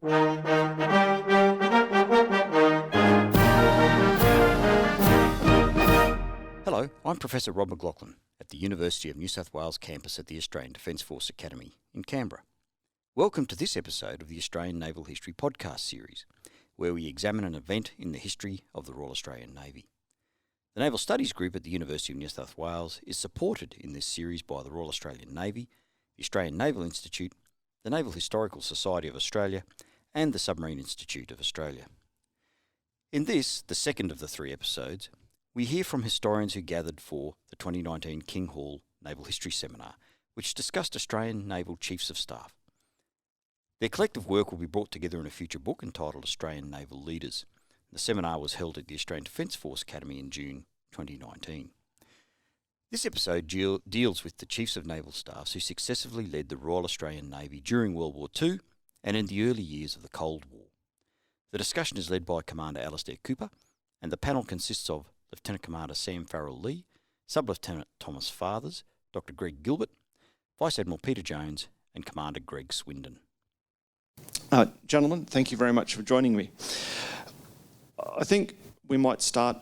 Hello, I'm Professor Rob McLaughlin at the University of New South Wales campus at the Australian Defence Force Academy in Canberra. Welcome to this episode of the Australian Naval History podcast series, where we examine an event in the history of the Royal Australian Navy. The Naval Studies Group at the University of New South Wales is supported in this series by the Royal Australian Navy, the Australian Naval Institute, the Naval Historical Society of Australia, and the Submarine Institute of Australia. In this, the second of the three episodes, we hear from historians who gathered for the 2019 King Hall Naval History Seminar, which discussed Australian Naval Chiefs of Staff. Their collective work will be brought together in a future book entitled Australian Naval Leaders. The seminar was held at the Australian Defence Force Academy in June 2019. This episode deals with the Chiefs of Naval Staffs who successively led the Royal Australian Navy during World War II and in the early years of the Cold War. The discussion is led by Commander Alastair Cooper, and the panel consists of Lieutenant Commander Sam Fairall-Lee, Sub-Lieutenant Thomas Fathers, Dr. Greg Gilbert, Vice Admiral Peter Jones, and Commander Greg Swinden. Gentlemen, thank you very much for joining me. I think we might start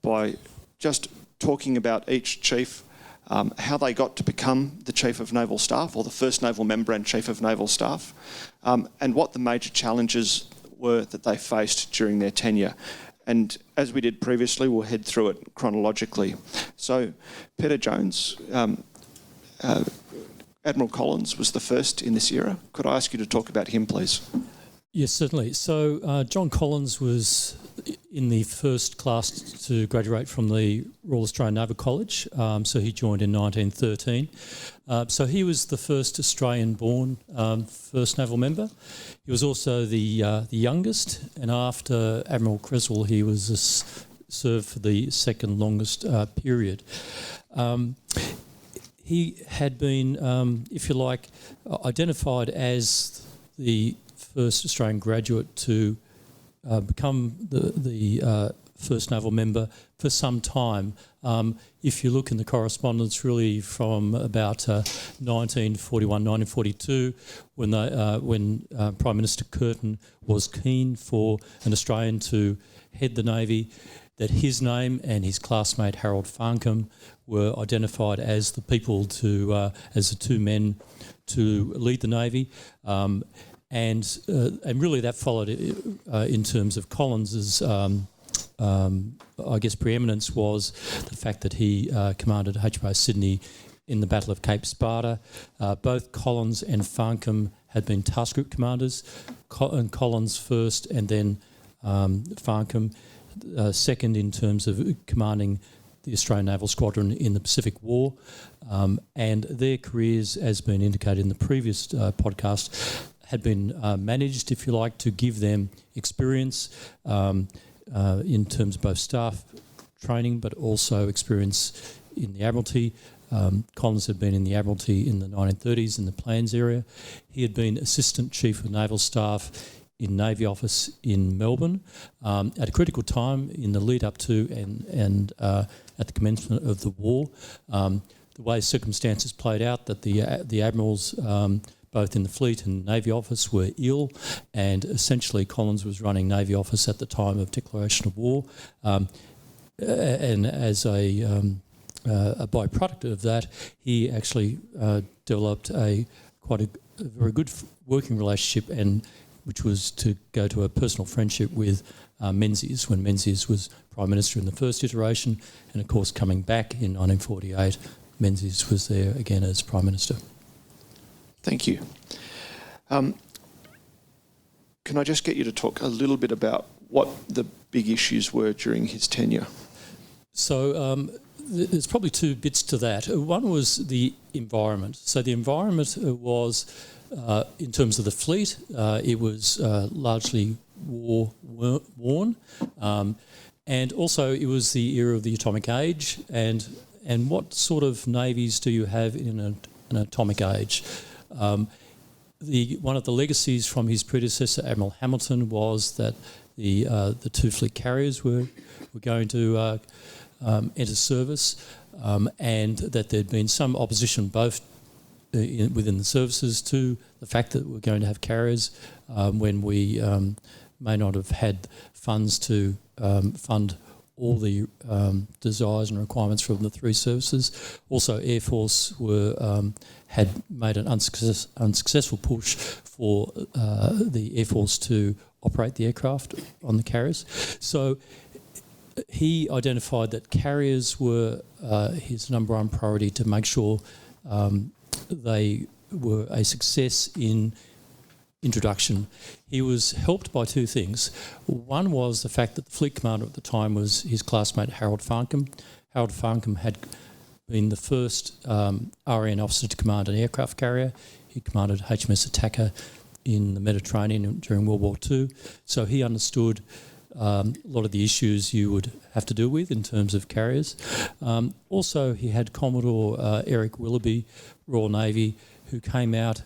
by just talking about each chief, how they got to become the Chief of Naval Staff, or the first naval member and Chief of Naval Staff, and what the major challenges were that they faced during their tenure. And as we did previously, we'll head through it chronologically. So, Peter Jones, Admiral Collins was the first in this era. Could I ask you to talk about him, please? Yes, certainly. So John Collins was in the first class to graduate from the Royal Australian Naval College, so he joined in 1913. So he was the first Australian-born first naval member. He was also the youngest, and after Admiral Creswell, he was served for the second longest period. He had been, if you like, identified as the first Australian graduate to become the first naval member for some time. If you look in the correspondence, really from about 1941, 1942, when Prime Minister Curtin was keen for an Australian to head the Navy, that his name and his classmate Harold Farncombe were identified as the people to, as the two men to lead the Navy. And really that followed in terms of Collins's, I guess, preeminence was the fact that he commanded HMAS Sydney in the Battle of Cape Sparta. Both Collins and Farncombe had been task group commanders, and Collins first and then Farncombe second in terms of commanding the Australian Naval Squadron in the Pacific War. And their careers, as been indicated in the previous podcast, had been managed, if you like, to give them experience in terms of both staff training, but also experience in the Admiralty. Collins had been in the Admiralty in the 1930s in the Plans area. He had been Assistant Chief of Naval Staff in Navy Office in Melbourne at a critical time in the lead up to and at the commencement of the war. The way circumstances played out, that the admirals both in the Fleet and Navy Office were ill, and essentially Collins was running Navy Office at the time of declaration of war. And as a byproduct of that, he actually developed quite a very good working relationship, and which was to go to a personal friendship with Menzies, when Menzies was Prime Minister in the first iteration, and of course coming back in 1948, Menzies was there again as Prime Minister. Thank you. Can I just get you to talk a little bit about what the big issues were during his tenure? So there's probably two bits to that. One was the environment. So the environment was, in terms of the fleet, it was largely war-worn, and also it was the era of the atomic age. And what sort of navies do you have in an atomic age? One of the legacies from his predecessor, Admiral Hamilton, was that the two fleet carriers were going to enter service, and that there'd been some opposition both within the services to the fact that we're going to have carriers when we may not have had funds to fund all the desires and requirements from the three services. Also, Air Force had made an unsuccessful push for the Air Force to operate the aircraft on the carriers. So he identified that carriers were his number one priority to make sure they were a success in introduction. He was helped by two things. One was the fact that the fleet commander at the time was his classmate Harold Farncombe. Harold Farncombe had been the first RN officer to command an aircraft carrier. He commanded HMS Attacker in the Mediterranean during World War II. So he understood a lot of the issues you would have to deal with in terms of carriers. Also, he had Commodore Eric Willoughby, Royal Navy, who came out.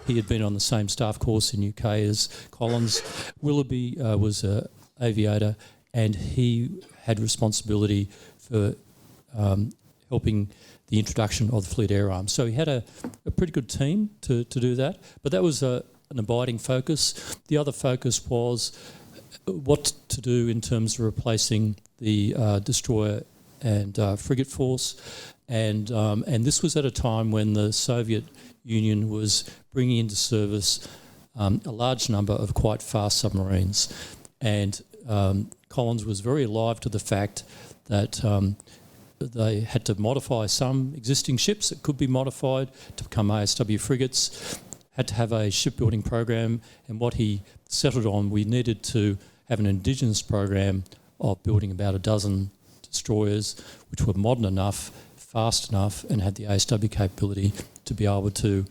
He had been on the same staff course in UK as Collins. Willoughby was an aviator, and he had responsibility for helping the introduction of the fleet air arm. So he had a pretty good team to do that, but that was an abiding focus. The other focus was what to do in terms of replacing the destroyer and frigate force, and this was at a time when the Soviet Union was bringing into service a large number of quite fast submarines, and Collins was very alive to the fact that they had to modify some existing ships that could be modified to become ASW frigates, had to have a shipbuilding program, and what he settled on, we needed to have an indigenous program of building about a dozen destroyers which were modern enough, fast enough, and had the ASW capability to be able to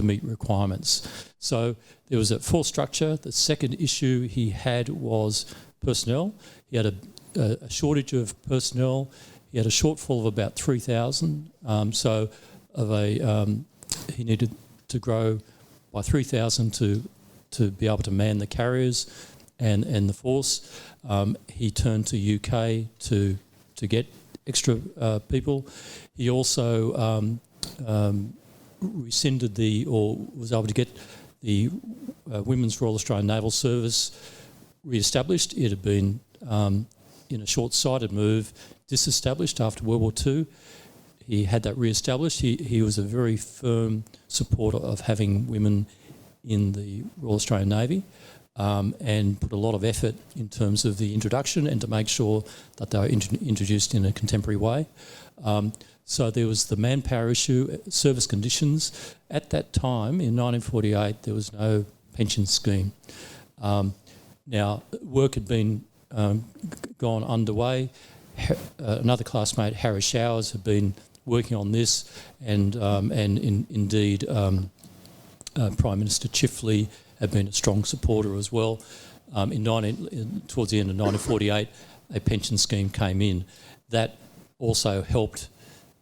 meet requirements. So there was a force structure. The second issue he had was personnel. He had a shortage of personnel. He had a shortfall of about 3,000. He needed to grow by 3,000 to be able to man the carriers and the force. He turned to UK to get extra people. He also rescinded was able to get the Women's Royal Australian Naval Service re-established. It had been, in a short-sighted move, disestablished after World War II. He had that re-established. He was a very firm supporter of having women in the Royal Australian Navy, and put a lot of effort in terms of the introduction and to make sure that they were introduced in a contemporary way. So there was the manpower issue, service conditions. At that time, in 1948, there was no pension scheme. Now, work had been gone underway. Another classmate, Harry Showers, had been working on this, and indeed Prime Minister Chifley had been a strong supporter as well. Towards the end of 1948, a pension scheme came in. That also helped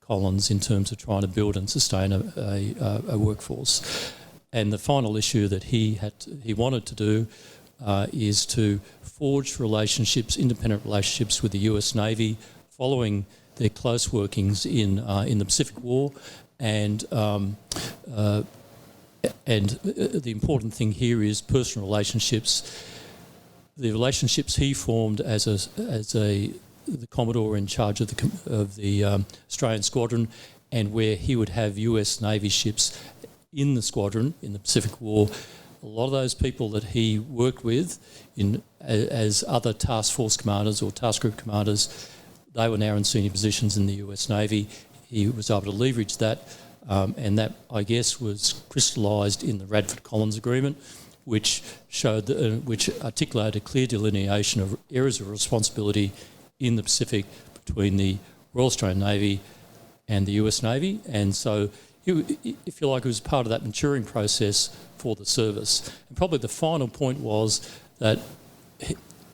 Collins in terms of trying to build and sustain a workforce. And the final issue that he wanted to do is to forge relationships, independent relationships with the US Navy, following their close workings in the Pacific War, and the important thing here is personal relationships. The relationships he formed as the Commodore in charge of the Australian Squadron, and where he would have US Navy ships in the squadron in the Pacific War. A lot of those people that he worked with as other task force commanders or task group commanders, they were now in senior positions in the US Navy. He was able to leverage that, and that, I guess, was crystallised in the Radford-Collins Agreement, which articulated a clear delineation of areas of responsibility in the Pacific between the Royal Australian Navy and the US Navy. And so, if you like, it was part of that maturing process for the service. And probably the final point was that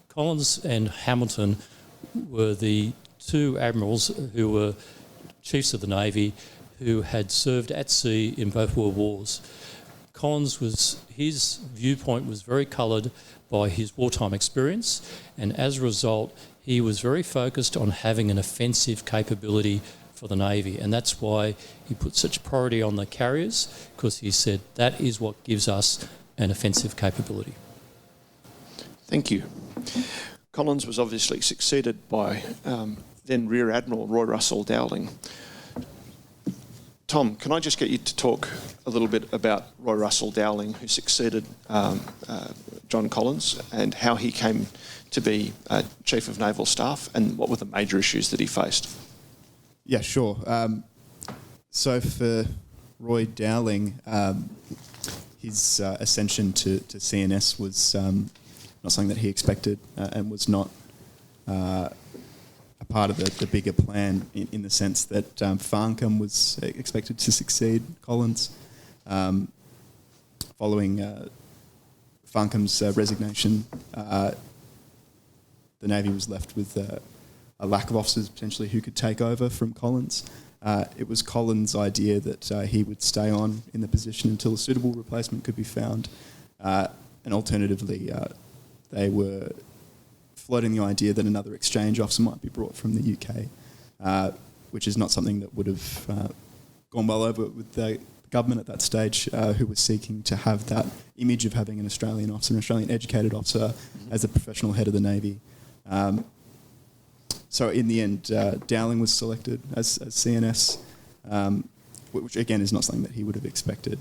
Collins and Hamilton were the two admirals who were chiefs of the Navy who had served at sea in both World Wars. His viewpoint was very coloured by his wartime experience, and as a result, he was very focused on having an offensive capability for the Navy, and that's why he put such priority on the carriers, because he said that is what gives us an offensive capability. Thank you. Collins was obviously succeeded by then Rear Admiral Roy Russell Dowling. Tom, can I just get you to talk a little bit about Roy Russell Dowling, who succeeded John Collins, and how he came to be Chief of Naval Staff, and what were the major issues that he faced? Yeah, sure. So for Roy Dowling, his ascension to CNS was not something that he expected and was not a part of the bigger plan in the sense that Farncombe was expected to succeed Collins. Following Farncombe's resignation, the Navy was left with a lack of officers potentially who could take over from Collins. It was Collins' idea that he would stay on in the position until a suitable replacement could be found. And alternatively, they were floating the idea that another exchange officer might be brought from the UK, which is not something that would have gone well over with the government at that stage, who was seeking to have that image of having an Australian officer, an Australian educated officer, as a professional head of the Navy. So in the end, Dowling was selected as CNS, which again is not something that he would have expected.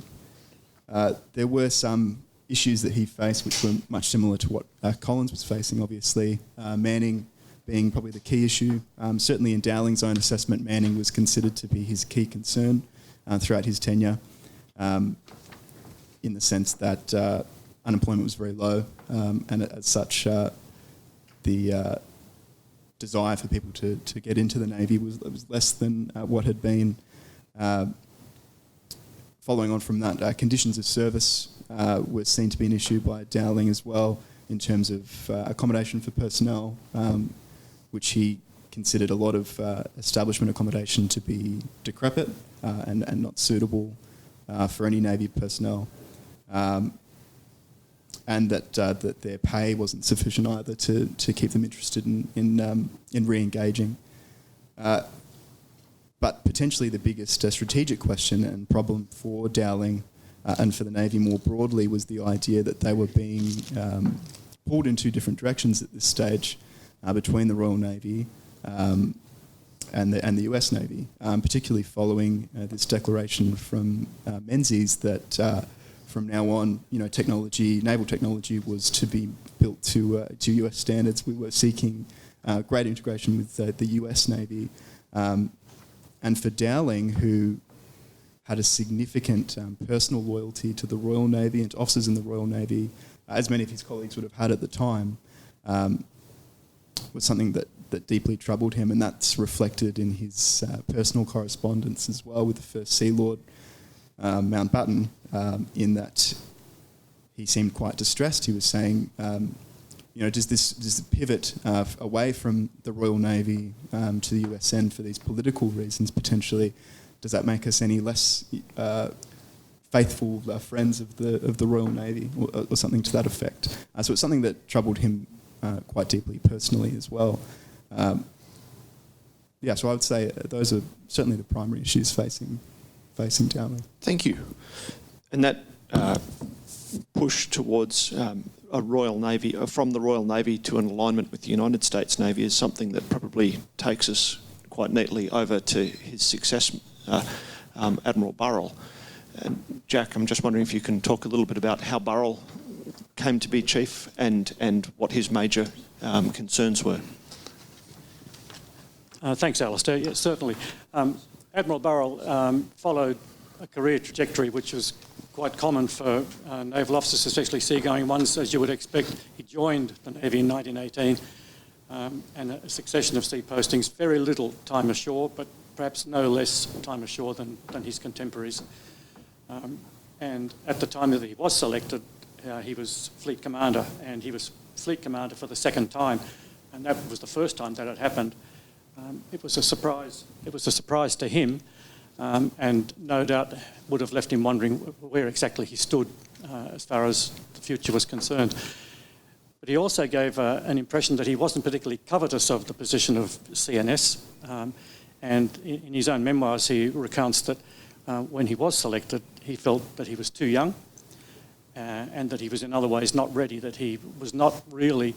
There were some issues that he faced which were much similar to what Collins was facing, obviously. Manning being probably the key issue. Certainly in Dowling's own assessment, Manning was considered to be his key concern throughout his tenure, in the sense that unemployment was very low, and as such, the desire for people to get into the Navy was less than what had been. Following on from that, conditions of service were seen to be an issue by Dowling as well, in terms of accommodation for personnel, which he considered a lot of establishment accommodation to be decrepit and not suitable for any Navy personnel, and that their pay wasn't sufficient either to keep them interested in re-engaging. But potentially the biggest strategic question and problem for Dowling and for the Navy more broadly was the idea that they were being pulled in two different directions at this stage, between the Royal Navy and the US Navy, particularly following this declaration from Menzies that from now on, naval technology was to be built to US standards. We were seeking great integration with the US Navy. And for Dowling, who had a significant personal loyalty to the Royal Navy and to officers in the Royal Navy, as many of his colleagues would have had at the time, was something that deeply troubled him, and that's reflected in his personal correspondence as well with the First Sea Lord, Mountbatten, in that he seemed quite distressed. He was saying, does this pivot away from the Royal Navy to the USN for these political reasons potentially? Does that make us any less faithful friends of the Royal Navy, or something to that effect? So it's something that troubled him quite deeply personally as well. So I would say those are certainly the primary issues facing Dowling. Thank you. And that push towards a Royal Navy, from the Royal Navy to an alignment with the United States Navy, is something that probably takes us quite neatly over to his successor, Admiral Burrell. And Jack, I'm just wondering if you can talk a little bit about how Burrell came to be chief and what his major concerns were. Thanks, Alastair. Yes, certainly. Admiral Burrell followed a career trajectory which was quite common for naval officers, especially seagoing ones, as you would expect. He joined the Navy in 1918, and a succession of sea postings, very little time ashore, but perhaps no less time ashore than his contemporaries. And at the time that he was selected, he was fleet commander, and he was fleet commander for the second time, and that was the first time that had happened. It was a surprise. It was a surprise to him, and no doubt would have left him wondering where exactly he stood as far as the future was concerned. But he also gave an impression that he wasn't particularly covetous of the position of CNS, And in his own memoirs, he recounts that when he was selected, he felt that he was too young and that he was in other ways not ready, that he was not really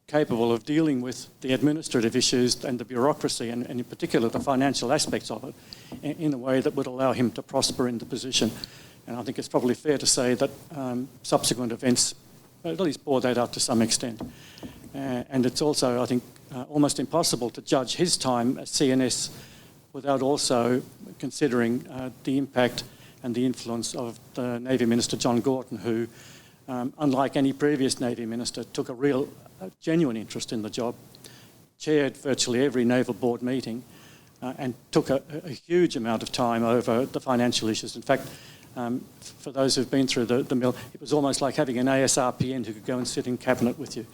capable of dealing with the administrative issues and the bureaucracy and in particular the financial aspects of it in a way that would allow him to prosper in the position. And I think it's probably fair to say that subsequent events at least bore that out to some extent. And it's also, I think, almost impossible to judge his time at CNS without also considering the impact and the influence of the Navy Minister John Gorton, who, unlike any previous Navy Minister, took a real, genuine interest in the job, chaired virtually every Naval Board meeting, and took a huge amount of time over the financial issues. In fact, for those who've been through the mill, it was almost like having an ASRPN who could go and sit in cabinet with you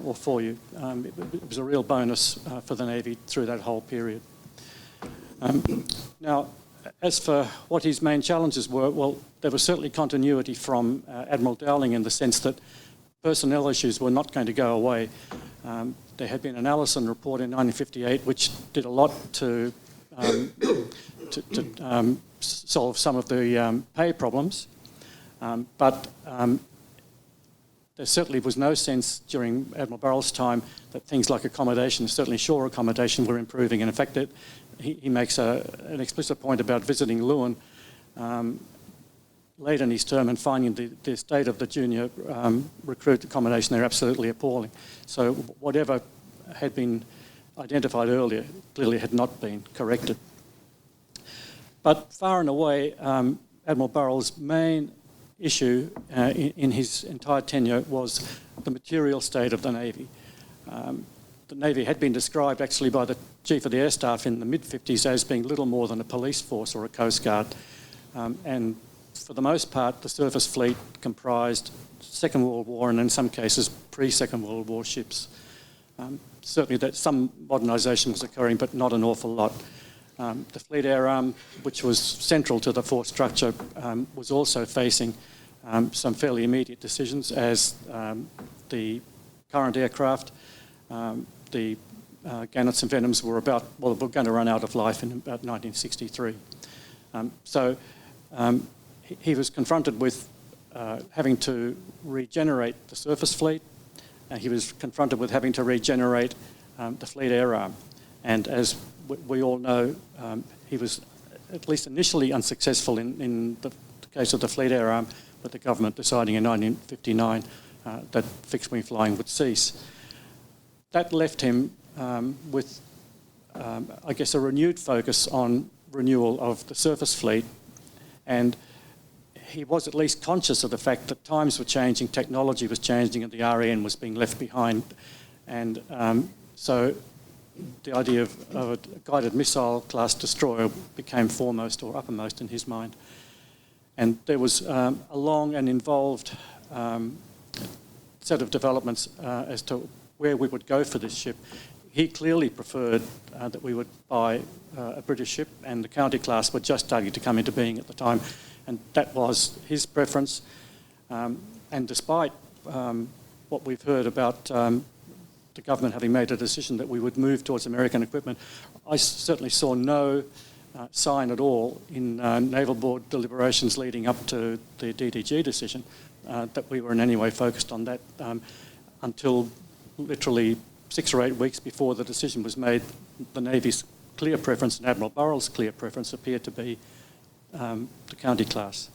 or for you. It was a real bonus for the Navy through that whole period. Now, as for what his main challenges were, well, there was certainly continuity from Admiral Dowling in the sense that personnel issues were not going to go away. There had been an Halldown Report in 1958 which did a lot to solve some of the pay problems, but there certainly was no sense during Admiral Burrell's time that things like accommodation, certainly shore accommodation, were improving. And in fact, he makes an explicit point about visiting Lewin late in his term and finding the state of the junior recruit accommodation there absolutely appalling. So whatever had been identified earlier clearly had not been corrected. But far and away, Admiral Burrell's main issue in his entire tenure was the material state of the Navy. The Navy had been described actually by the Chief of the Air Staff in the mid-50s as being little more than a police force or a Coast Guard. And for the most part, the surface fleet comprised Second World War and in some cases pre-Second World War ships. Certainly that some modernisation was occurring, but not an awful lot. The Fleet Air Arm, which was central to the force structure, was also facing some fairly immediate decisions as the current aircraft, the Gannets and Venoms were were going to run out of life in about 1963. So he was confronted with having to regenerate the surface fleet. He was confronted with having to regenerate the Fleet Air Arm. And as we all know, he was at least initially unsuccessful in the case of the Fleet Air Arm, with the government deciding in 1959 that fixed-wing flying would cease. That left him with, I guess, a renewed focus on renewal of the surface fleet, and he was at least conscious of the fact that times were changing, technology was changing, and the RAN was being left behind. And so the idea of a guided missile class destroyer became foremost or uppermost in his mind. And there was a long and involved set of developments as to where we would go for this ship. He clearly preferred that we would buy a British ship, and the County class were just starting to come into being at the time, and that was his preference. And despite what we've heard about the government having made a decision that we would move towards American equipment, I certainly saw no sign at all in Naval Board deliberations leading up to the DDG decision that we were in any way focused on that until literally 6 or 8 weeks before the decision was made. The Navy's clear preference and Admiral Burrell's clear preference appeared to be the County class.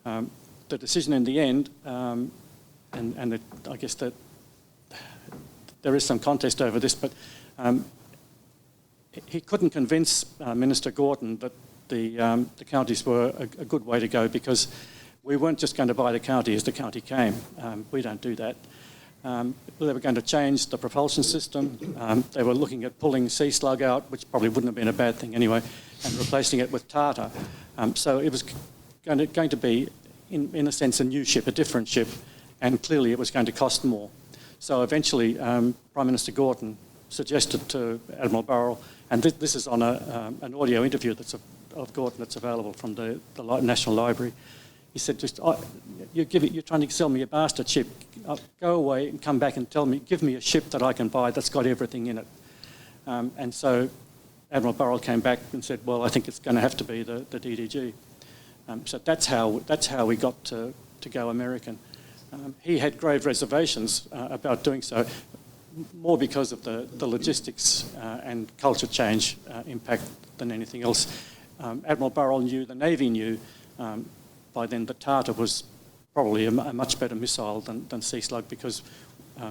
The decision in the end, I guess that there is some contest over this, but he couldn't convince Minister Gorton that the counties were a good way to go, because we weren't just going to buy the county as the county came. We don't do that. They were going to change the propulsion system. They were looking at pulling Sea Slug out, which probably wouldn't have been a bad thing anyway, and replacing it with Tartar. So it was going to be, in a sense, a new ship, a different ship, and clearly it was going to cost more. So eventually, Prime Minister Gorton suggested to Admiral Burrell, and this is on an audio interview of Gorton that's available from the National Library. He said, you're trying to sell me a bastard ship. Go away and come back and give me a ship that I can buy that's got everything in it. And so Admiral Burrell came back and said, well, I think it's going to have to be the DDG. So that's how we got to go American. He had grave reservations about doing so, more because of the logistics and culture change impact than anything else. Admiral Burrell knew, the Navy knew, by then that Tartar was probably a much better missile than Sea Slug, because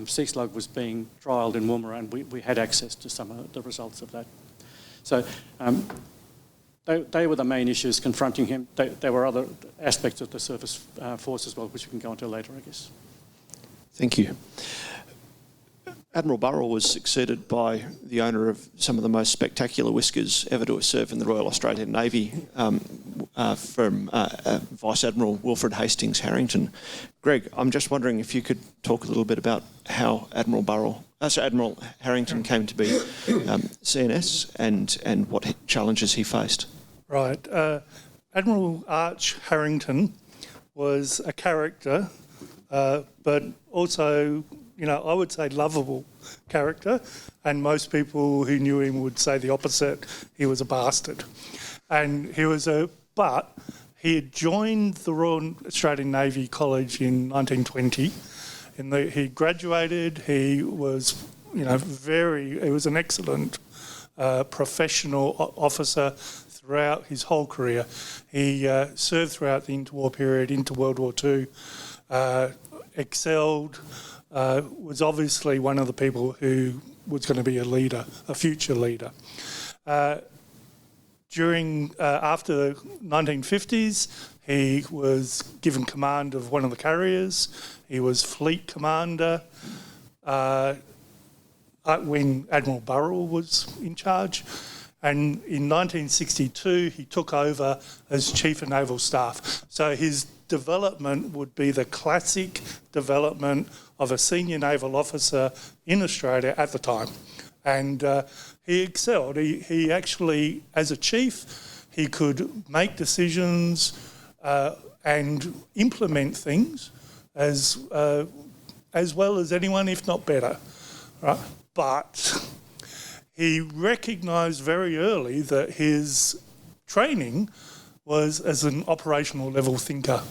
Sea Slug was being trialled in Woomera, and we had access to some of the results of that. So they were the main issues confronting him. There were other aspects of the surface force as well, which we can go into later, I guess. Thank you. Admiral Burrell was succeeded by the owner of some of the most spectacular whiskers ever to have served in the Royal Australian Navy, from Vice Admiral Wilfred Hastings Harrington. Greg, I'm just wondering if you could talk a little bit about how Admiral Harrington came to be CNS and what challenges he faced. Right. Admiral Arch Harrington was a character, but also, I would say lovable character, and most people who knew him would say the opposite. He was a bastard. And but he had joined the Royal Australian Navy College in 1920. He graduated. He was, he was an excellent professional officer throughout his whole career. He served throughout the interwar period, into World War II, excelled, was obviously one of the people who was going to be a leader, a future leader. After the 1950s, he was given command of one of the carriers. He was fleet commander when Admiral Burrell was in charge. And in 1962, he took over as Chief of Naval Staff. So his development would be the classic development of a senior naval officer in Australia at the time. And he excelled. He actually, as a chief, he could make decisions and implement things as well as anyone, if not better. Right? But he recognised very early that his training was as an operational level thinker.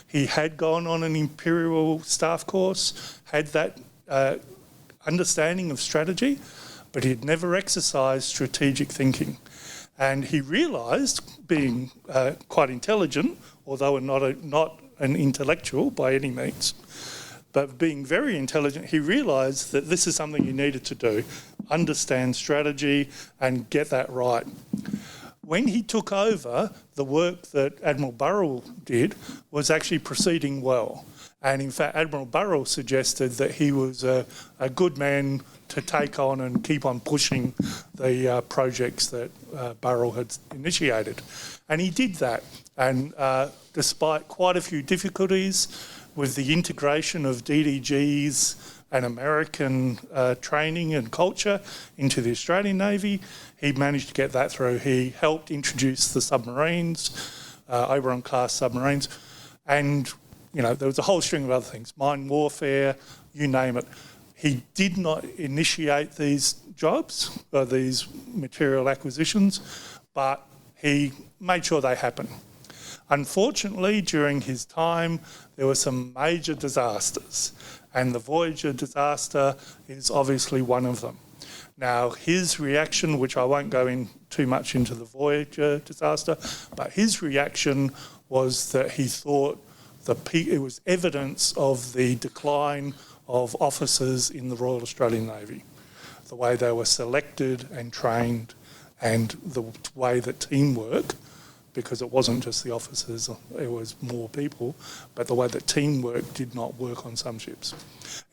He had gone on an Imperial staff course, had that understanding of strategy, but he had never exercised strategic thinking. And he realised, being quite intelligent, although not an intellectual by any means, but being very intelligent, he realised that this is something he needed to do, understand strategy and get that right. When he took over, the work that Admiral Burrell did was actually proceeding well. And in fact, Admiral Burrell suggested that he was a good man to take on and keep on pushing the projects that Burrell had initiated. And he did that. And despite quite a few difficulties with the integration of DDGs and American training and culture into the Australian Navy, he managed to get that through. He helped introduce the submarines, Oberon-class submarines, and there was a whole string of other things, mine warfare, you name it. He did not initiate these jobs, these material acquisitions, but he made sure they happened. Unfortunately, during his time, there were some major disasters, and the Voyager disaster is obviously one of them. Now, his reaction, which I won't go in too much into the Voyager disaster, but his reaction was that he thought it was evidence of the decline of officers in the Royal Australian Navy, the way they were selected and trained, and the way that teamwork, because it wasn't just the officers, it was more people, but the way that teamwork did not work on some ships.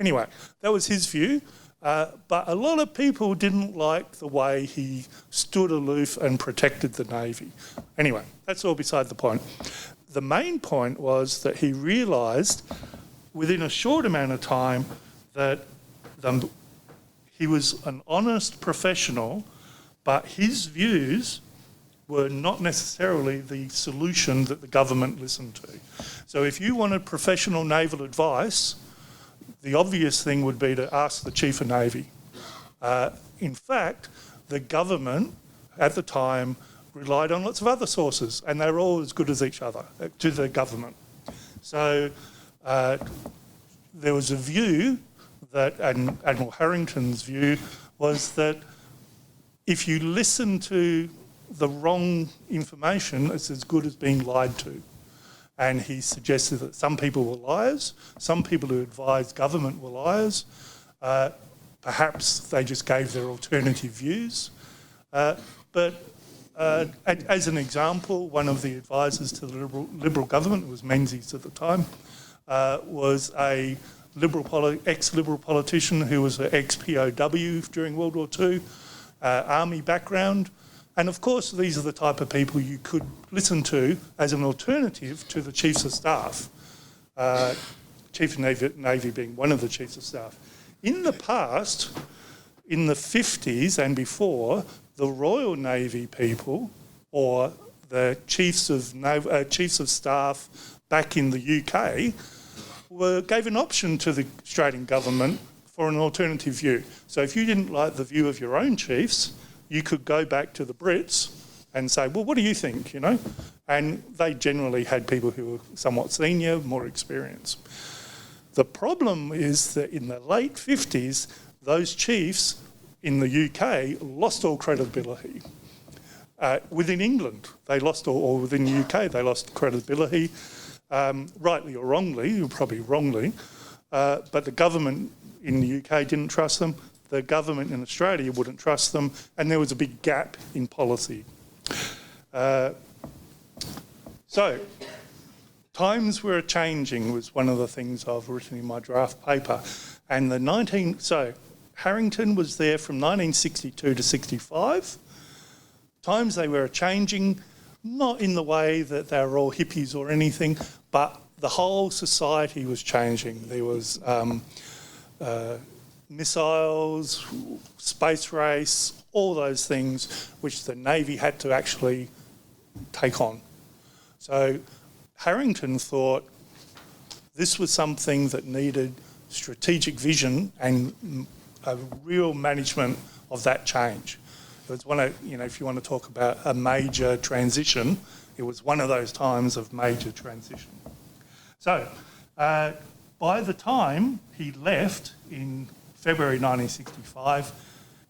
Anyway, that was his view, but a lot of people didn't like the way he stood aloof and protected the Navy. Anyway, that's all beside the point. The main point was that he realised within a short amount of time that he was an honest professional, but his views were not necessarily the solution that the government listened to. So if you wanted professional naval advice, the obvious thing would be to ask the Chief of Navy. in fact, the government at the time relied on lots of other sources, and they were all as good as each other to the government. So there was a view that, and Admiral Harrington's view, was that if you listen to the wrong information, it's as good as being lied to. And he suggested that some people were liars, some people who advised government were liars, perhaps they just gave their alternative views. But as an example, one of the advisors to the Liberal government, it was Menzies at the time, was a ex-Liberal politician who was an ex-POW during World War II, army background. And of course, these are the type of people you could listen to as an alternative to the Chiefs of Staff, Chief of Navy being one of the Chiefs of Staff. In the past, in the 50s and before, the Royal Navy people, or the Chiefs of Staff back in the UK, gave an option to the Australian government for an alternative view. So if you didn't like the view of your own chiefs, you could go back to the Brits and say, well, what do you think, you know? And they generally had people who were somewhat senior, more experienced. The problem is that in the late 50s, those chiefs in the UK lost all credibility. Within England, they lost, or within the UK, they lost credibility, rightly or wrongly, probably wrongly, but the government in the UK didn't trust them. The government in Australia wouldn't trust them, and there was a big gap in policy. So, times were changing was one of the things I've written in my draft paper. And Harrington was there from 1962 to 65. Times they were changing, not in the way that they were all hippies or anything, but the whole society was changing. There was missiles, space race, all those things which the Navy had to actually take on. So Harrington thought this was something that needed strategic vision and a real management of that change. It was one of, if you want to talk about a major transition, it was one of those times of major transition. So by the time he left in February 1965,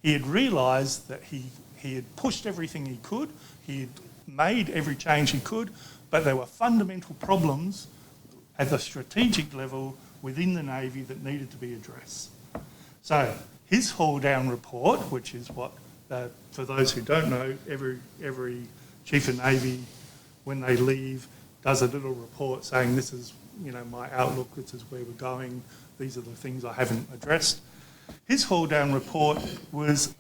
he had realised that he had pushed everything he could, he had made every change he could, but there were fundamental problems at the strategic level within the Navy that needed to be addressed. So his Halldown Report, which is what, for those who don't know, every Chief of Navy, when they leave, does a little report saying this is, my outlook, this is where we're going, these are the things I haven't addressed. His Holddown Report was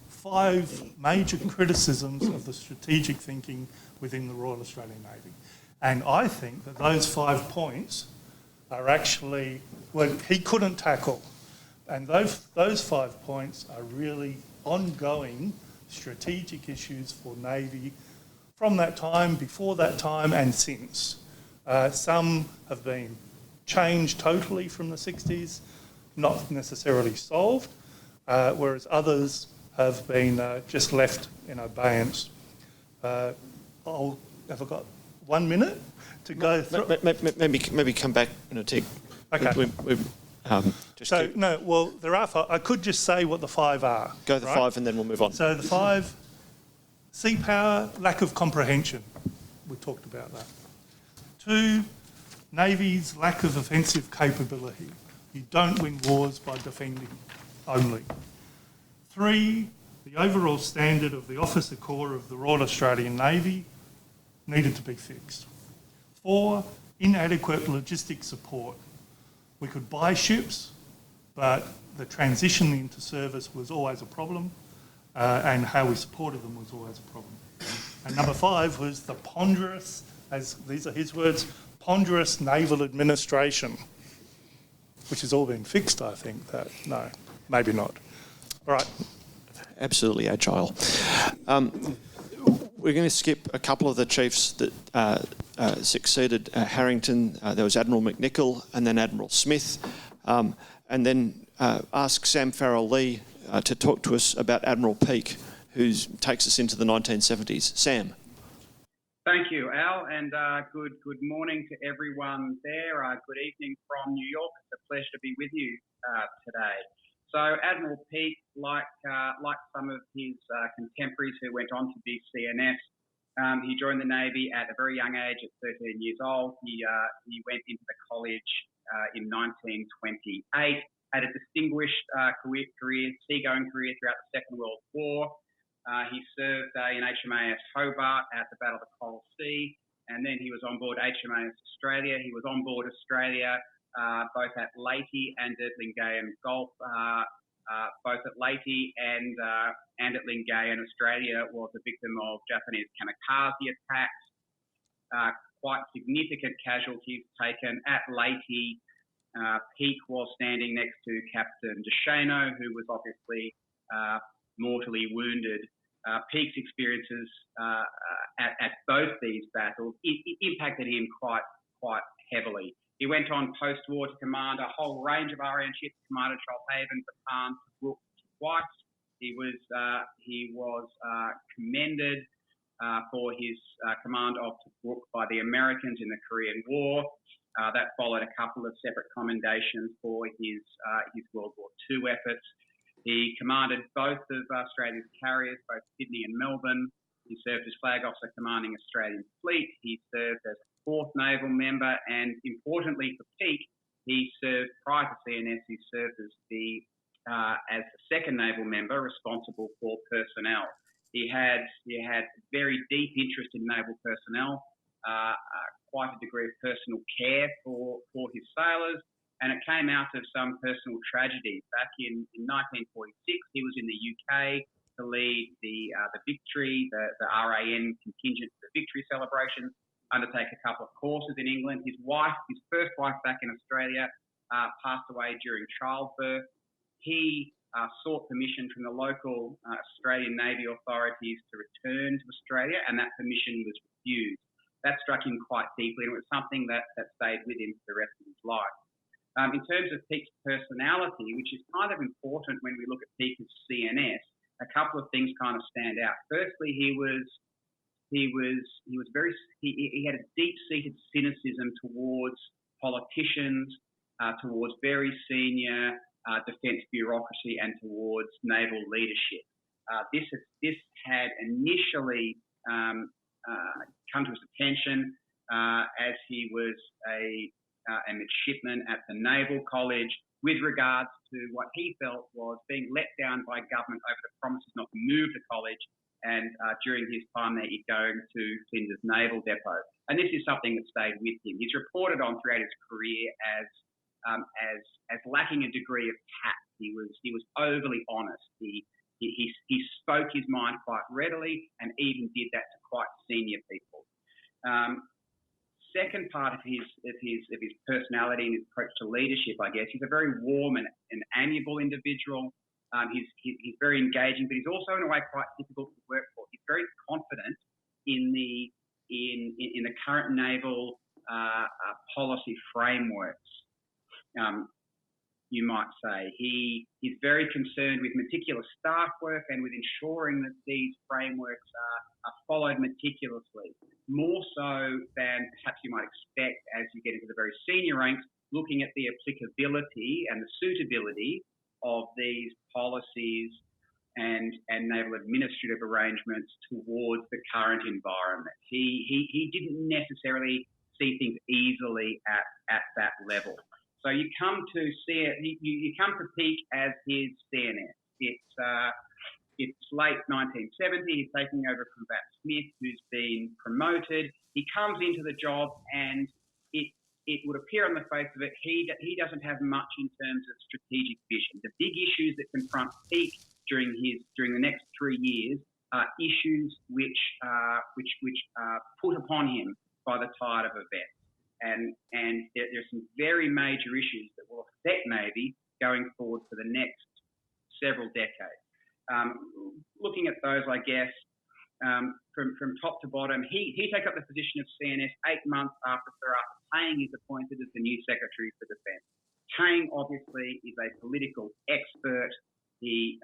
5 major criticisms of the strategic thinking within the Royal Australian Navy. And I think that those 5 points are actually what he couldn't tackle. And those 5 points are really ongoing strategic issues for Navy from that time, before that time, and since. Some have been changed totally from the 60s, not necessarily solved, whereas others have been just left in abeyance. Have I got 1 minute to go through? Maybe come back in a tick. Okay. There are 5. I could just say what the 5 are. Go the 5 and then we'll move on. So the 5, sea power, lack of comprehension. We talked about that. 2, Navy's lack of offensive capability. You don't win wars by defending only. 3, the overall standard of the officer corps of the Royal Australian Navy needed to be fixed. 4, inadequate logistic support. We could buy ships, but the transition into service was always a problem, and how we supported them was always a problem. And number 5 was the ponderous, as these are his words, ponderous naval administration, which has all been fixed, I think. No, maybe not. All right. Absolutely agile. We're going to skip a couple of the chiefs that succeeded Harrington. There was Admiral McNichol and then Admiral Smith, and then ask Sam Fairall-Lee to talk to us about Admiral Pete, who takes us into the 1970s. Sam. Thank you, Al, and good morning to everyone there. Good evening from New York. It's a pleasure to be with you today. So Admiral Pete, like some of his contemporaries who went on to be CNS, he joined the Navy at a very young age, at 13 years old. He went into the college in 1928, had a distinguished seagoing career throughout the Second World War. He served in HMAS Hobart at the Battle of the Coral Sea, and then he was on board HMAS Australia. He was on board Australia both at Leyte and at Lingayen Gulf. Both at Leyte and at Lingayen, Australia was a victim of Japanese kamikaze attacks. Quite significant casualties taken. At Leyte, Pete was standing next to Captain DeShano, who was obviously mortally wounded. Pete's experiences at both these battles impacted him quite heavily. He went on post-war to command a whole range of RN ships, commanded Trollhaven, Bataan, Tobruk twice. He was commended for his command of Tobruk by the Americans in the Korean War. That followed a couple of separate commendations for his World War II efforts. He commanded both of Australia's carriers, both Sydney and Melbourne. He served as Flag Officer commanding Australian Fleet. He served as fourth naval member, and importantly for Pete, he served prior to CNS. He served as the second naval member responsible for personnel. He had very deep interest in naval personnel, quite a degree of personal care for his sailors, and it came out of some personal tragedies. Back in 1946, he was in the UK to lead the Victory, the RAN contingent for the Victory celebrations, undertake a couple of courses in England. His first wife back in Australia, passed away during childbirth. He sought permission from the local Australian Navy authorities to return to Australia, and that permission was refused. That struck him quite deeply, and it was something that stayed with him for the rest of his life. In terms of Pete's personality, which is kind of important when we look at Pete as CNS, a couple of things kind of stand out. Firstly, he had a deep-seated cynicism towards politicians, towards very senior defence bureaucracy, and towards naval leadership. This had initially come to his attention as he was a midshipman at the Naval College, with regards to what he felt was being let down by government over the promises not to move to college, and during his time there, he'd go to Flinders Naval Depot. And this is something that stayed with him. He's reported on throughout his career as lacking a degree of tact. He was overly honest. He spoke his mind quite readily, and even did that to quite senior people. Second part of his personality and his approach to leadership, I guess, he's a very warm and amiable individual. He's very engaging, but he's also in a way quite difficult to work for. He's very confident in the current naval policy frameworks. You might say he's very concerned with meticulous staff work and with ensuring that these frameworks are followed meticulously, more so than perhaps you might expect as you get into the very senior ranks, looking at the applicability and the suitability of these policies and naval administrative arrangements towards the current environment. He didn't necessarily see things easily at that level. So you come to see it. You come to Pete as his CNS. It's late 1970. He's taking over from Bat Smith, who's been promoted. He comes into the job, and it would appear on the face of it he doesn't have much in terms of strategic vision. The big issues that confront Pete during the next 3 years are issues which are put upon him by the tide of events. And there's some very major issues that will affect Navy going forward for the next several decades. Looking at those, I guess, from top to bottom, he takes up the position of CNS 8 months after Sir Arthur Tang is appointed as the new Secretary for Defence. Tang obviously is a political expert. He's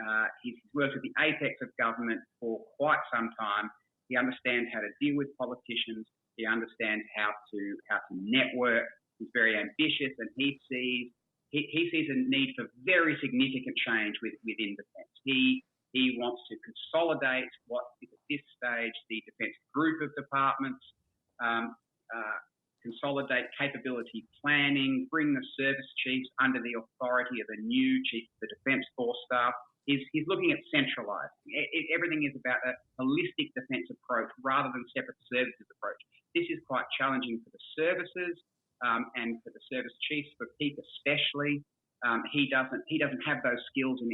worked at the apex of government for quite some time. He understands how to deal with politicians. He understands how to network. He's very ambitious, and he sees a need for very significant change within defence. He wants to consolidate what is at this stage the defence group of departments, consolidate capability planning, bring the service chiefs under the authority of a new Chief of the Defence Force Staff. He's looking at centralising. Everything is about a holistic defence approach rather than separate services approach. This is quite challenging for the services and for the service chiefs, for Pete especially. He doesn't have those skills in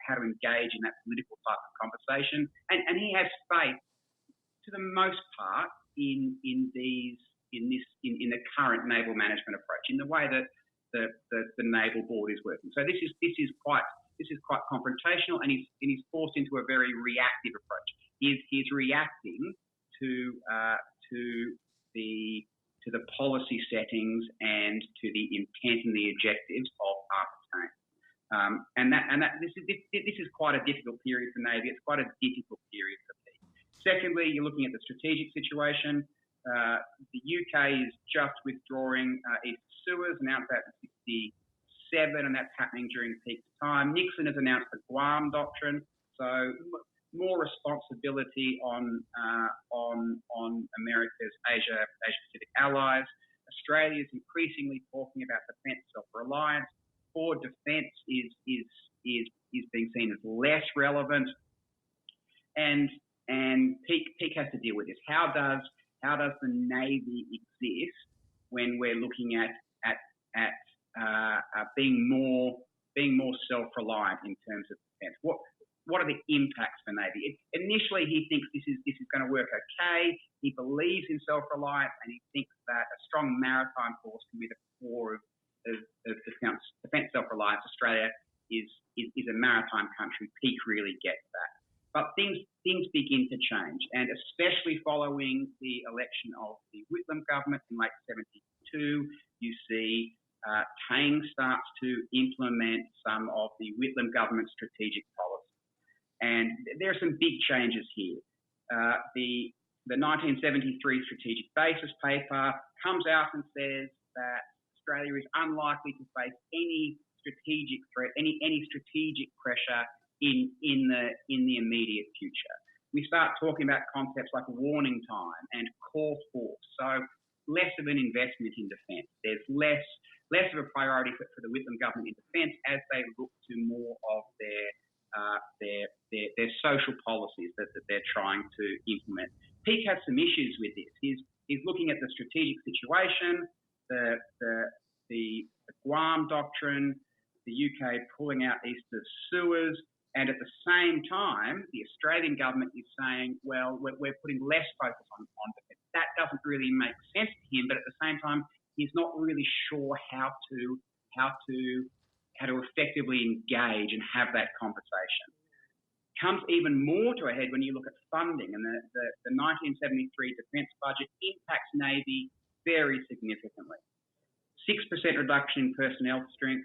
how to engage in that political type of conversation, and he has faith, to the most part, in the current naval management approach, in the way that the naval board is working. So this is quite confrontational, and he's forced into a very reactive approach. He's reacting to the policy settings and to the intent and the objectives of Arthur. This is quite a difficult period for Navy. It's quite a difficult period for Pete. Secondly, you're looking at the strategic situation. The UK is just withdrawing East Suez, announced that in 1967, and that's happening during Pete's time. Nixon has announced the Guam Doctrine, so more responsibility on America's Asia-Pacific allies. Australia is increasingly talking about defence self-reliance. Forward defence is being seen as less relevant, and Pete has to deal with this. How does the Navy exist when we're looking at being more self-reliant in terms of defence? What are the impacts for Navy? Initially, he thinks this is going to work okay. He believes in self-reliance, and he thinks that a strong maritime force can be the core of defence self-reliance. Australia is a maritime country. Pete really gets that. But things begin to change, and especially following the election of the Whitlam government in late 1972, you see Tang starts to implement some of the Whitlam government's strategic policy. And there are some big changes here. The 1973 strategic basis paper comes out and says that Australia is unlikely to face any strategic threat, any strategic pressure in the immediate future. We start talking about concepts like warning time and core force, so less of an investment in defence. There's less of a priority for the Whitlam government in defence as they look to more of their social policies that they're trying to implement. Pete has some issues with this. He's looking at the strategic situation, the Guam Doctrine, the UK pulling out east of Suez, and at the same time, the Australian government is saying, well, we're putting less focus on defence. That doesn't really make sense to him, but at the same time, he's not really sure how to effectively engage and have that conversation. Comes even more to a head when you look at funding, and the 1973 defence budget impacts Navy very significantly. 6% reduction in personnel strength,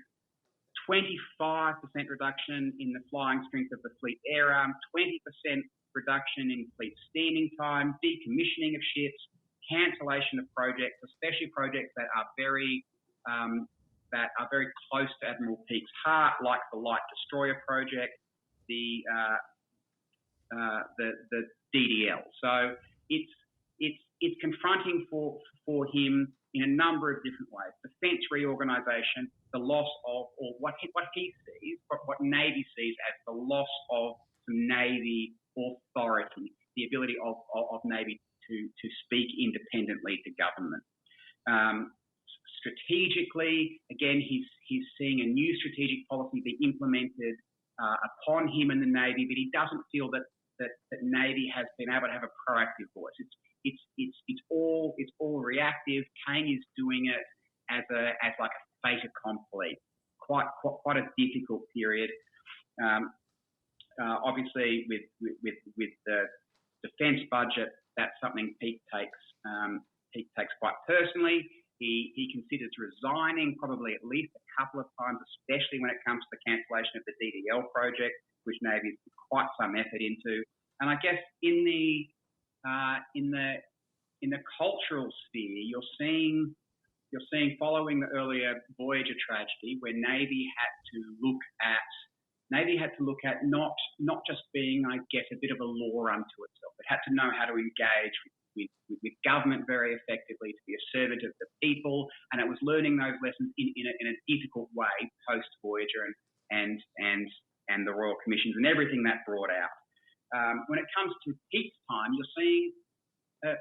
25% reduction in the flying strength of the fleet air arm, 20% reduction in fleet steaming time, decommissioning of ships, cancellation of projects, especially projects that are very close to Admiral Pete's heart, like the Light Destroyer project, the DDL. So it's confronting for him in a number of different ways. Defence reorganisation, the loss of, or what he sees, what Navy sees as the loss of some Navy authority, the ability of Navy to speak independently to government. Strategically, again, he's seeing a new strategic policy be implemented upon him and the Navy, but he doesn't feel that Navy has been able to have a proactive voice. It's all reactive. Kane is doing it as like a fait accompli. Quite a difficult period. Obviously, with the defence budget, that's something Pete takes quite personally. He considers resigning probably at least a couple of times, especially when it comes to the cancellation of the DDL project, which Navy has put quite some effort into. And I guess in the cultural sphere, you're seeing following the earlier Voyager tragedy, where Navy had to look at not just being, I guess, a bit of a law unto itself. It had to know how to engage with government very effectively, to be a servant of the people, and it was learning those lessons in a difficult way post Voyager and the Royal Commissions and everything that brought out. When it comes to peacetime, you're seeing a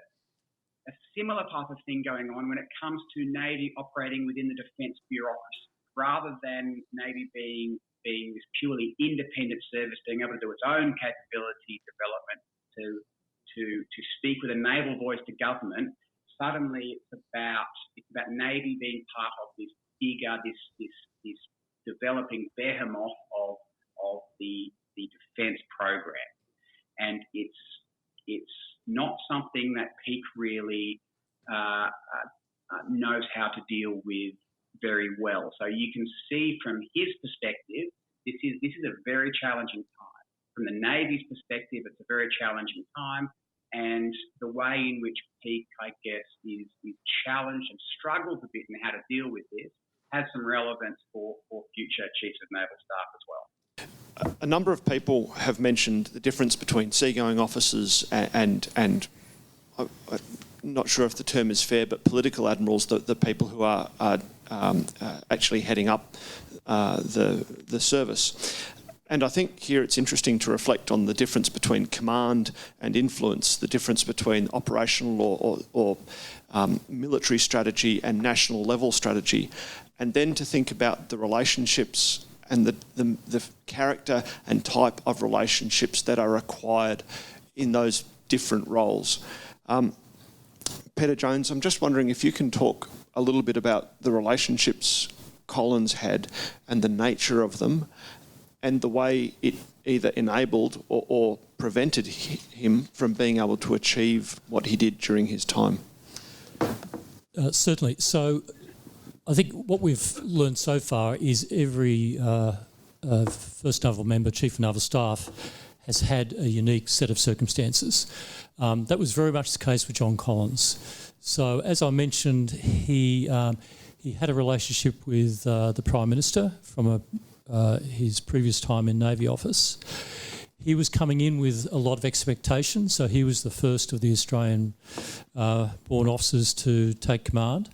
similar type of thing going on when it comes to Navy operating within the defence bureaucracy, rather than Navy being this purely independent service, being able to do its own capability development to speak with a naval voice to government. Suddenly, it's about Navy being part of this bigger, this developing behemoth of the defence program, and it's not something that Pete really knows how to deal with very well. So you can see from his perspective, this is a very challenging time. From the Navy's perspective, it's a very challenging time, and the way in which Pete, I guess, is challenged and struggles a bit in how to deal with this has some relevance for future Chiefs of Naval Staff as well. A number of people have mentioned the difference between seagoing officers and I'm not sure if the term is fair, but political admirals, the people who are actually heading up the service. And I think here it's interesting to reflect on the difference between command and influence, the difference between operational or military strategy and national level strategy, and then to think about the relationships and the character and type of relationships that are required in those different roles. Peter Jones, I'm just wondering if you can talk a little bit about the relationships Collins had and the nature of them, and the way it either enabled or prevented him from being able to achieve what he did during his time. Certainly. So I think what we've learned so far is every First Naval member, Chief of Naval Staff, has had a unique set of circumstances. That was very much the case with John Collins. So as I mentioned, he had a relationship with the Prime Minister from his previous time in Navy office. He was coming in with a lot of expectation, so he was the first of the Australian born officers to take command.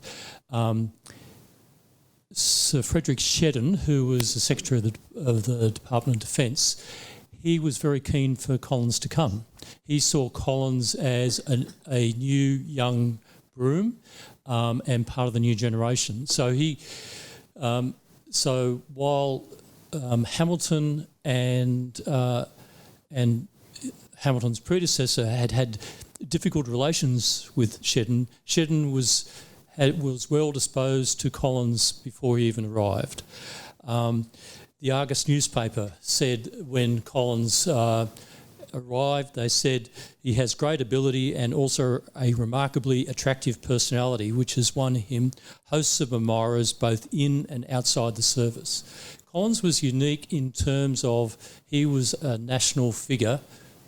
Sir Frederick Shedden, who was the Secretary of the Department of Defence, he was very keen for Collins to come. He saw Collins as a new young broom and part of the new generation. So so while Hamilton and Hamilton's predecessor had difficult relations with Shedden, Shedden was well disposed to Collins before he even arrived. The Argus newspaper said when Collins arrived, they said he has great ability and also a remarkably attractive personality, which has won him hosts of admirers both in and outside the service. Collins was unique in terms of he was a national figure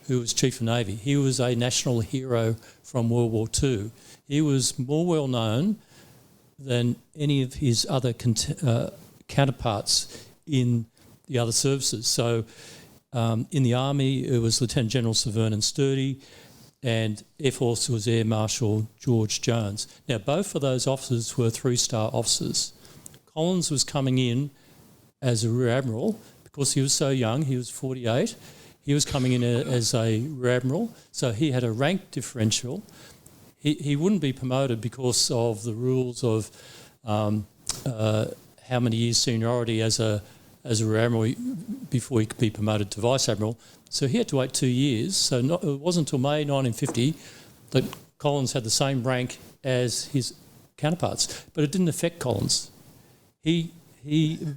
who was Chief of Navy. He was a national hero from World War II. He was more well known than any of his other counterparts in the other services. So in the Army, it was Lieutenant General Sir Vernon Sturdy, and Air Force was Air Marshal George Jones. Now, both of those officers were three-star officers. Collins was coming in as a Rear Admiral because he was so young, he was 48. He was coming in as a Rear Admiral, so he had a rank differential. He wouldn't be promoted because of the rules of how many years seniority as a Rear Admiral before he could be promoted to Vice Admiral. So he had to wait 2 years. So it wasn't until May 1950 that Collins had the same rank as his counterparts. But it didn't affect Collins. He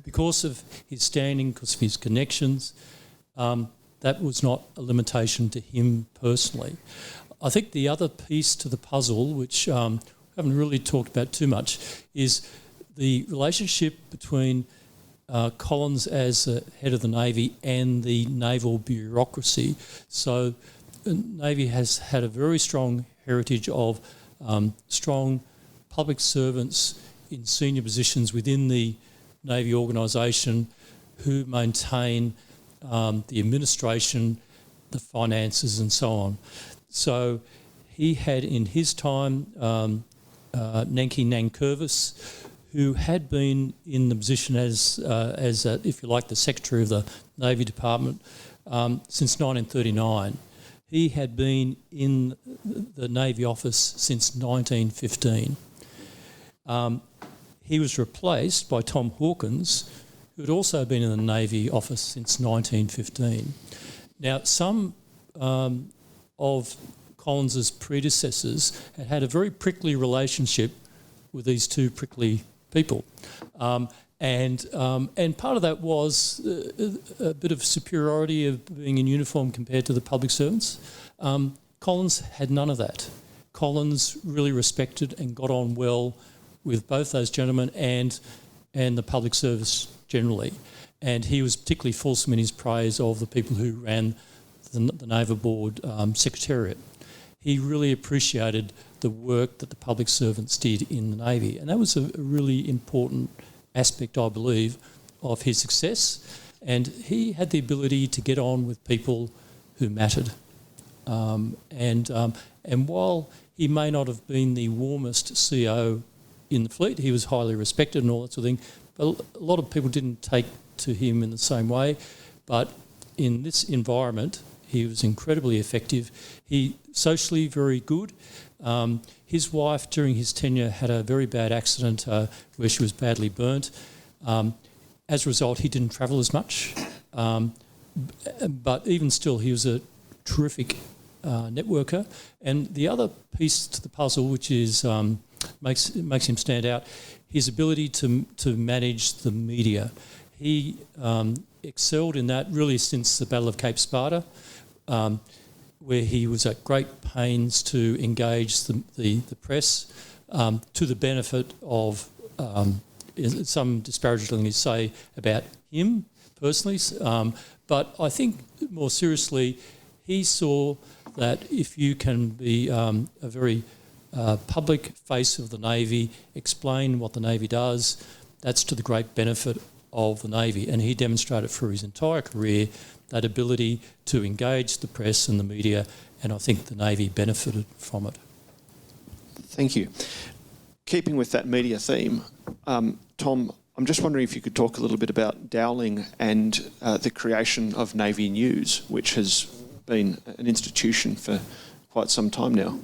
because of his standing, because of his connections, that was not a limitation to him personally. I think the other piece to the puzzle, which we haven't really talked about too much is the relationship between Collins as head of the Navy and the naval bureaucracy. So the Navy has had a very strong heritage of strong public servants in senior positions within the Navy organisation who maintain the administration, the finances and so on. So he had in his time Nanki Nankervis, who had been in the position as if you like, the Secretary of the Navy Department since 1939. He had been in the Navy office since 1915. He was replaced by Tom Hawkins, who had also been in the Navy office since 1915. Now, some of Collins's predecessors had a very prickly relationship with these two prickly people. And part of that was a bit of superiority of being in uniform compared to the public servants. Collins had none of that. Collins really respected and got on well with both those gentlemen and the public service generally. And he was particularly fulsome in his praise of the people who ran the Naval Board Secretariat. He really appreciated the work that the public servants did in the Navy. And that was a really important aspect, I believe, of his success. And he had the ability to get on with people who mattered. And while he may not have been the warmest CO in the fleet, he was highly respected and all that sort of thing. But a lot of people didn't take to him in the same way. But in this environment, he was incredibly effective. He socially very good. His wife, during his tenure, had a very bad accident where she was badly burnt. As a result, he didn't travel as much. But even still, he was a terrific networker. And the other piece to the puzzle, which is makes him stand out, his ability to manage the media. He excelled in that really since the Battle of Cape Sparta, where he was at great pains to engage the press to the benefit of some disparaging things say about him personally. But I think more seriously, he saw that if you can be a very public face of the Navy, explain what the Navy does, that's to the great benefit of the Navy. And he demonstrated for his entire career that ability to engage the press and the media, and I think the Navy benefited from it. Thank you. Keeping with that media theme, Tom, I'm just wondering if you could talk a little bit about Dowling and the creation of Navy News, which has been an institution for quite some time now.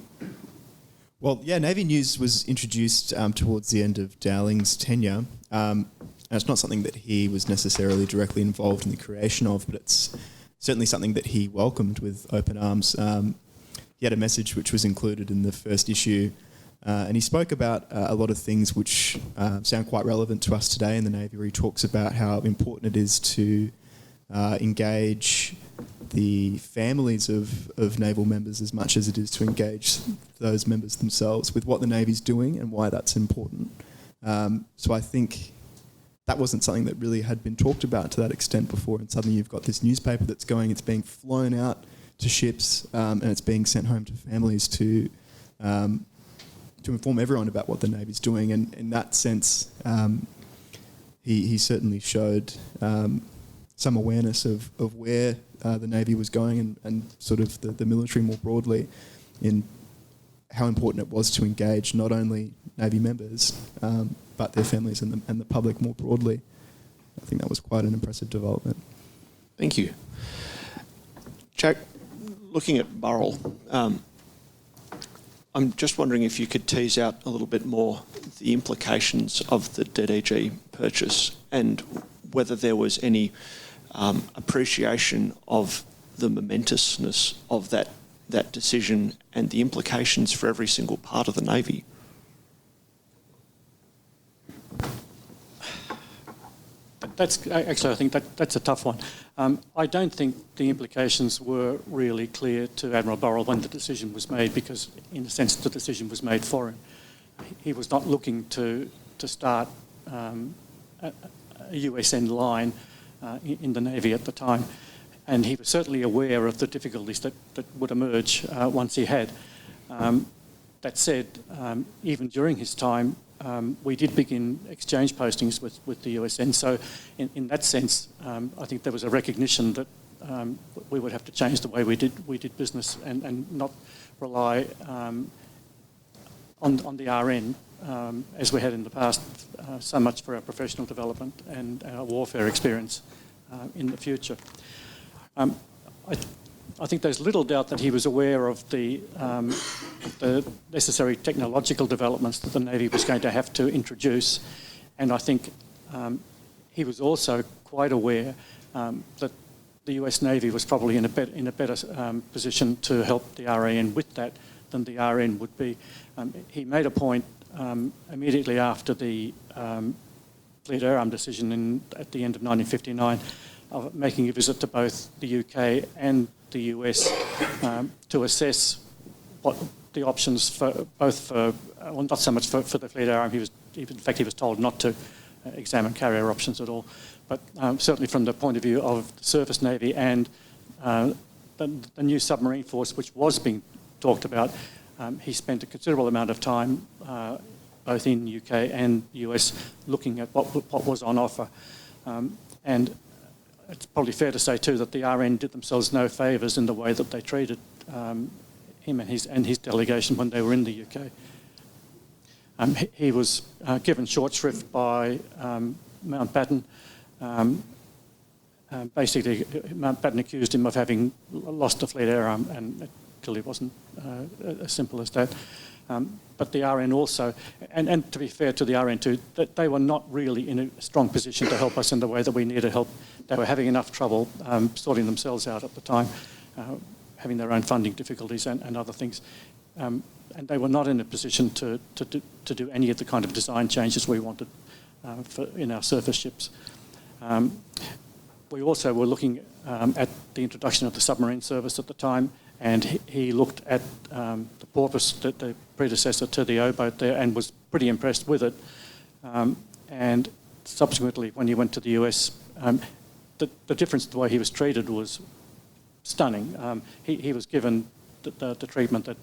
Well, yeah, Navy News was introduced towards the end of Dowling's tenure. And it's not something that he was necessarily directly involved in the creation of, but it's certainly something that he welcomed with open arms. He had a message which was included in the first issue, and he spoke about a lot of things which sound quite relevant to us today in the Navy, where he talks about how important it is to engage the families of naval members as much as it is to engage those members themselves with what the Navy's doing and why that's important. So I think that wasn't something that really had been talked about to that extent before, and suddenly you've got this newspaper that's going, it's being flown out to ships, and it's being sent home to families to inform everyone about what the Navy's doing. And in that sense, he certainly showed some awareness of where the Navy was going and sort of the military more broadly, in how important it was to engage not only Navy members, but their families and the public more broadly. I think that was quite an impressive development. Thank you. Jack, looking at Burrell, I'm just wondering if you could tease out a little bit more the implications of the DDG purchase and whether there was any appreciation of the momentousness of that decision and the implications for every single part of the Navy. I think that's a tough one. I don't think the implications were really clear to Admiral Burrell when the decision was made, because in a sense the decision was made for he was not looking to start a USN line in the Navy at the time. And he was certainly aware of the difficulties that would emerge once he had. That said, even during his time, we did begin exchange postings with the USN. So in that sense, I think there was a recognition that we would have to change the way we did business and not rely on the RN as we had in the past, so much for our professional development and our warfare experience in the future. I think there's little doubt that he was aware of the necessary technological developments that the Navy was going to have to introduce, and I think he was also quite aware that the US Navy was probably in a better position to help the RAN with that than the RN would be. He made a point immediately after the Fleet Air Arm decision at the end of 1959 of making a visit to both the UK and the US to assess what the options for both well, not so much for the Fleet Air Arm. In fact, he was told not to examine carrier options at all. But certainly from the point of view of the Surface Navy and the new submarine force, which was being talked about, he spent a considerable amount of time both in UK and US looking at what was on offer. And it's probably fair to say too that the RN did themselves no favours in the way that they treated him and his delegation when they were in the UK. He was given short shrift by Mountbatten. Basically, Mountbatten accused him of having lost the Fleet Air Arm, and it clearly wasn't as simple as that. But the RN also, and to be fair to the RN too, that they were not really in a strong position to help us in the way that we needed help. They were having enough trouble sorting themselves out at the time, having their own funding difficulties and other things. And they were not in a position to do any of the kind of design changes we wanted in our surface ships. We also were looking at the introduction of the submarine service at the time, and he looked at the Porpoise, the predecessor to the O-boat there, and was pretty impressed with it. And subsequently, when he went to the US, the difference in the way he was treated was stunning. He was given the treatment that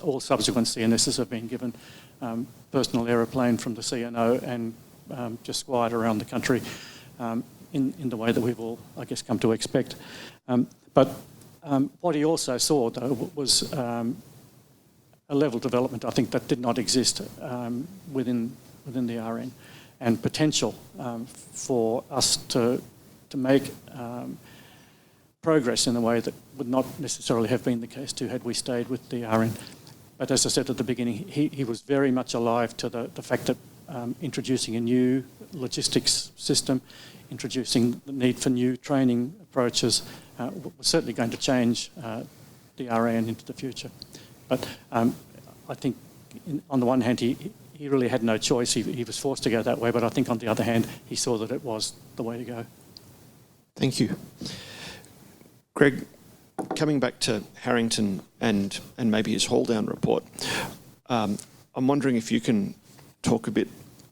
all subsequent CNSs have been given, personal aeroplane from the CNO, and just squired around the country in the way that we've all, I guess, come to expect. But what he also saw, though, was a level development, I think, that did not exist within the RN, and potential for us to make progress in a way that would not necessarily have been the case too had we stayed with the RN. But as I said at the beginning, he was very much alive to the fact that introducing a new logistics system, introducing the need for new training approaches was certainly going to change the RAN into the future. But I think on the one hand, he really had no choice. He was forced to go that way, but I think on the other hand, he saw that it was the way to go. Thank you. Greg, coming back to Harrington and maybe his Halldown Report, I'm wondering if you can talk a bit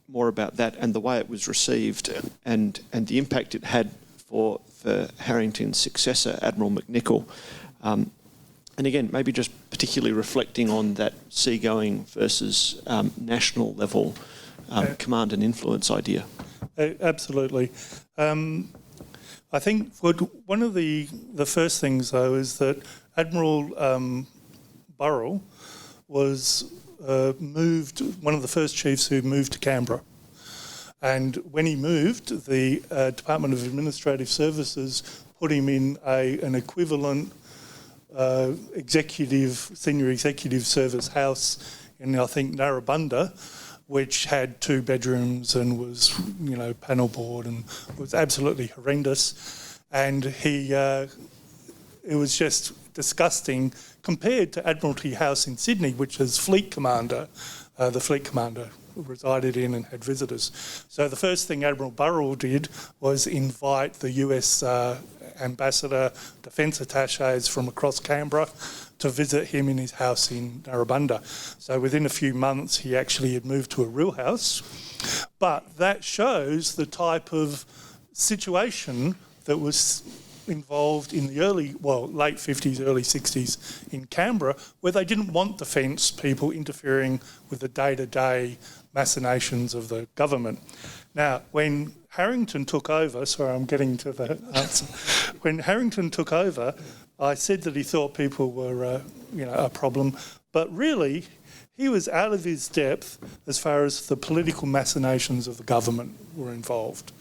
more about that and the way it was received and the impact it had for Harrington's successor, Admiral McNichol. And again, maybe just particularly reflecting on that seagoing versus national level command and influence idea. Absolutely. I think one of the first things, though, is that Admiral Burrell was one of the first chiefs who moved to Canberra. And when he moved, the Department of Administrative Services put him in an equivalent senior executive service house in, I think, Narrabundah, which had 2 bedrooms and was, panel board, and was absolutely horrendous. And it was just disgusting compared to Admiralty House in Sydney, which is the Fleet Commander resided in and had visitors. So the first thing Admiral Burrell did was invite the US ambassador, defence attachés from across Canberra to visit him in his house in Narrabundah. So within a few months, he actually had moved to a real house. But that shows the type of situation that was involved in the late 50s, early 60s in Canberra, where they didn't want defence people interfering with the day-to-day machinations of the government. Now, when Harrington took over, sorry, I'm getting to the answer. When Harrington took over, I said that he thought people were, a problem, but really, he was out of his depth as far as the political machinations of the government were involved.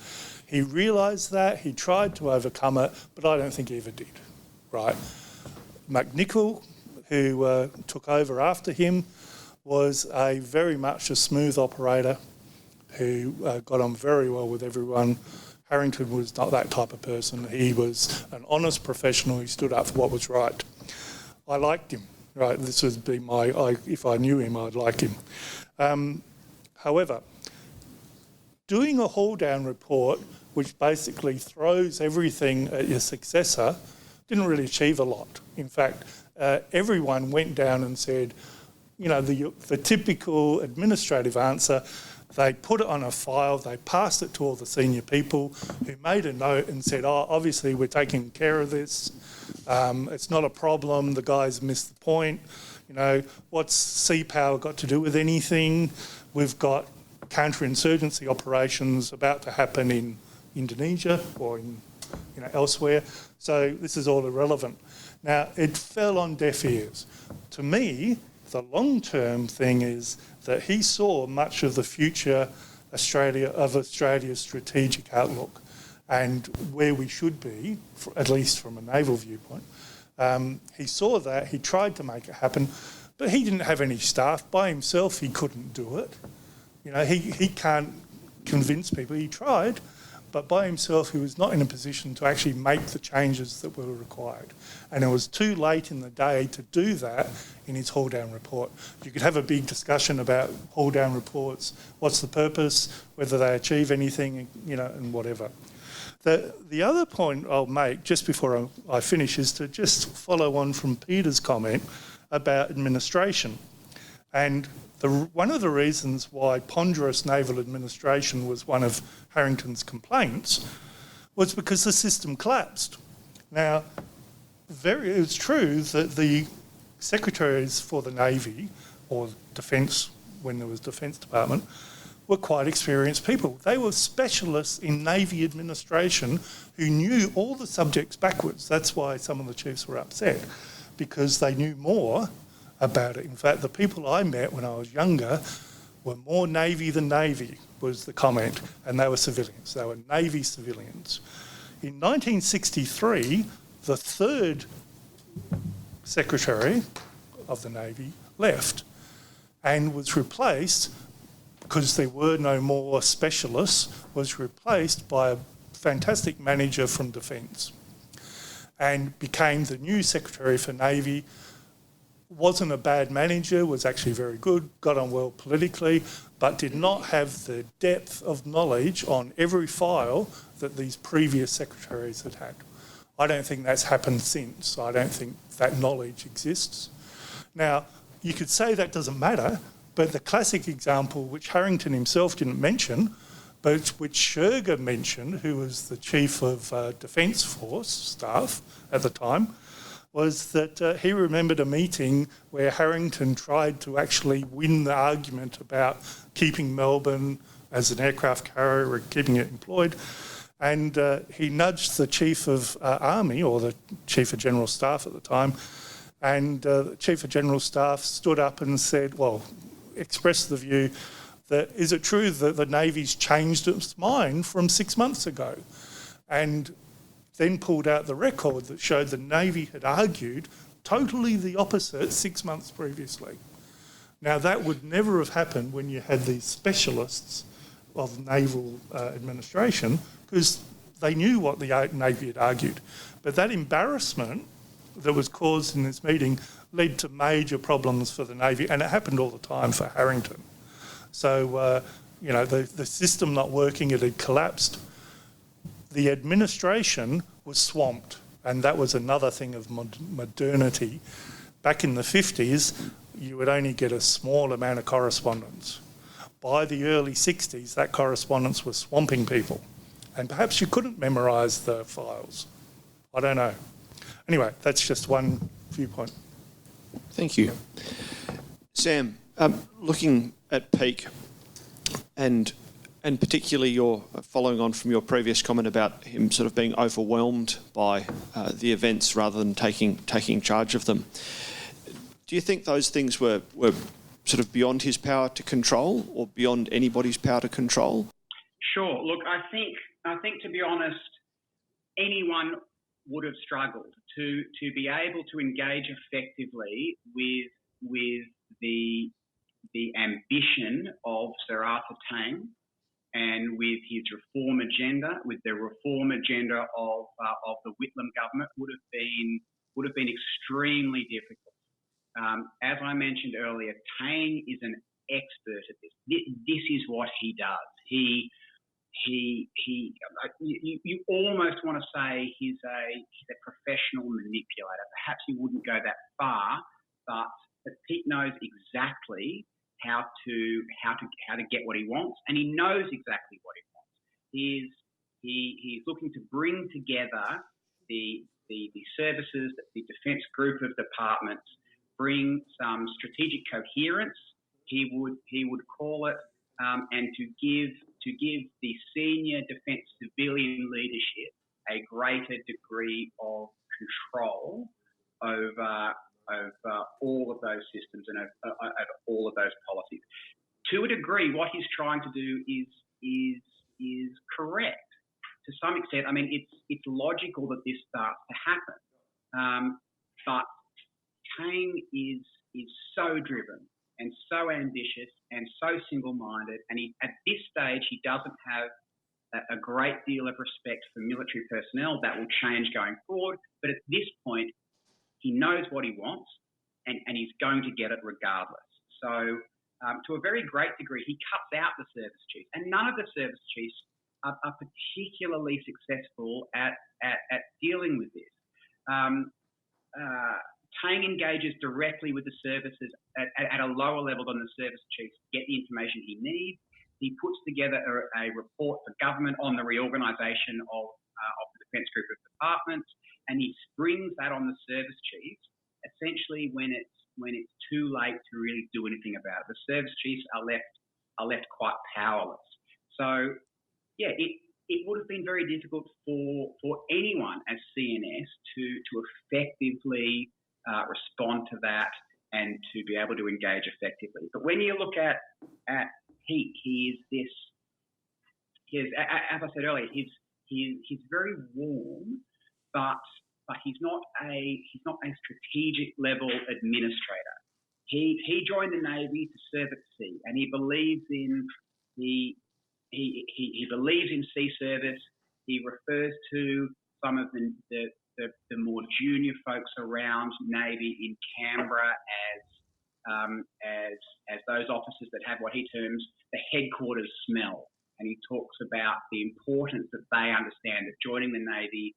He realised that, he tried to overcome it, but I don't think he ever did, right? McNichol, who took over after him, was very much a smooth operator who got on very well with everyone. Harrington was not that type of person. He was an honest professional who stood up for what was right. I liked him, right? This would be if I knew him, I'd like him. However, doing a Halldown Report, which basically throws everything at your successor, didn't really achieve a lot. In fact, everyone went down and said, the typical administrative answer, they put it on a file, they passed it to all the senior people who made a note and said, obviously we're taking care of this. It's not a problem, the guys missed the point. What's sea power got to do with anything? We've got counterinsurgency operations about to happen in Indonesia or in elsewhere. So this is all irrelevant. Now, it fell on deaf ears. To me, the long-term thing is that he saw much of the future Australia's strategic outlook and where we should be, at least from a naval viewpoint. He saw that, he tried to make it happen, but he didn't have any staff. By himself, he couldn't do it. He can't convince people. He tried, but by himself, he was not in a position to actually make the changes that were required. And it was too late in the day to do that in his Holddown Report. You could have a big discussion about Holddown Reports, what's the purpose, whether they achieve anything, and whatever. The other point I'll make, just before I finish, is to just follow on from Peter's comment about administration. And one of the reasons why ponderous naval administration was one of Harrington's complaints was because the system collapsed. Now, it's true that the secretaries for the Navy, or Defence, when there was Defence Department, were quite experienced people. They were specialists in Navy administration who knew all the subjects backwards. That's why some of the chiefs were upset, because they knew more about it. In fact, the people I met when I was younger were more Navy than Navy, was the comment, and they were civilians. They were Navy civilians. In 1963, the third Secretary of the Navy left and was replaced, because there were no more specialists, was replaced by a fantastic manager from Defence and became the new Secretary for Navy. Wasn't a bad manager, was actually very good, got on well politically, but did not have the depth of knowledge on every file that these previous secretaries had had. I don't think that's happened since. I don't think that knowledge exists. Now, you could say that doesn't matter, but the classic example, which Harrington himself didn't mention, but which Sherger mentioned, who was the Chief of Defence Force Staff at the time, was that he remembered a meeting where Harrington tried to actually win the argument about keeping Melbourne as an aircraft carrier and keeping it employed. And he nudged the Chief of Army, or the Chief of General Staff at the time, and the Chief of General Staff stood up and said, expressed the view that, is it true that the Navy's changed its mind from 6 months ago? And then pulled out the record that showed the Navy had argued totally the opposite 6 months previously. Now, that would never have happened when you had these specialists of naval administration, because they knew what the Navy had argued. But that embarrassment that was caused in this meeting led to major problems for the Navy, and it happened all the time for Harrington. So, the system not working, it had collapsed. The administration was swamped, and that was another thing of modernity. back in the 50s, you would only get a small amount of correspondence. By the early 60s, that correspondence was swamping people. And perhaps you couldn't memorise the files. I don't know. Anyway, that's just one viewpoint. Thank you. Sam, looking at Peak and particularly your following on from your previous comment about him sort of being overwhelmed by the events rather than taking charge of them, do you think those things were sort of beyond his power to control or beyond anybody's power to control? Sure. Look, I think to be honest, anyone would have struggled to be able to engage effectively with the ambition of Sir Arthur Tang and with his reform agenda, with the reform agenda of the Whitlam government would have been extremely difficult. As I mentioned earlier, Tang is an expert at this. This is what he does. You almost want to say he's a professional manipulator. Perhaps he wouldn't go that far, but Pete knows exactly how to get what he wants, and he knows exactly what he wants. He's looking to bring together the services, the defence group of departments, bring some strategic coherence, he would call it, and to give the senior defence civilian leadership a greater degree of control over all of those systems and over all of those policies. To a degree, what he's trying to do is correct to some extent. I mean, it's logical that this starts to happen, but Tang is so driven and so ambitious and so single-minded, and at this stage he doesn't have a great deal of respect for military personnel. That will change going forward, but at this point he knows what he wants and he's going to get it regardless. So to a very great degree he cuts out the service chiefs, and none of the service chiefs are particularly successful at dealing with this. Tang engages directly with the services at a lower level than the service chiefs to get the information he needs. He puts together a report for government on the reorganisation of the defence group of departments, and he springs that on the service chiefs essentially when it's too late to really do anything about it. The service chiefs are left quite powerless. So yeah, it would have been very difficult for anyone at CNS to effectively respond to that and to be able to engage effectively. But when you look at Pete, he is as I said earlier, he's very warm, but he's not a strategic level administrator. He joined the Navy to serve at sea, and he believes in he believes in sea service. He refers to some of the more junior folks around Navy in Canberra as those officers that have what he terms the headquarters smell. And he talks about the importance that they understand that joining the Navy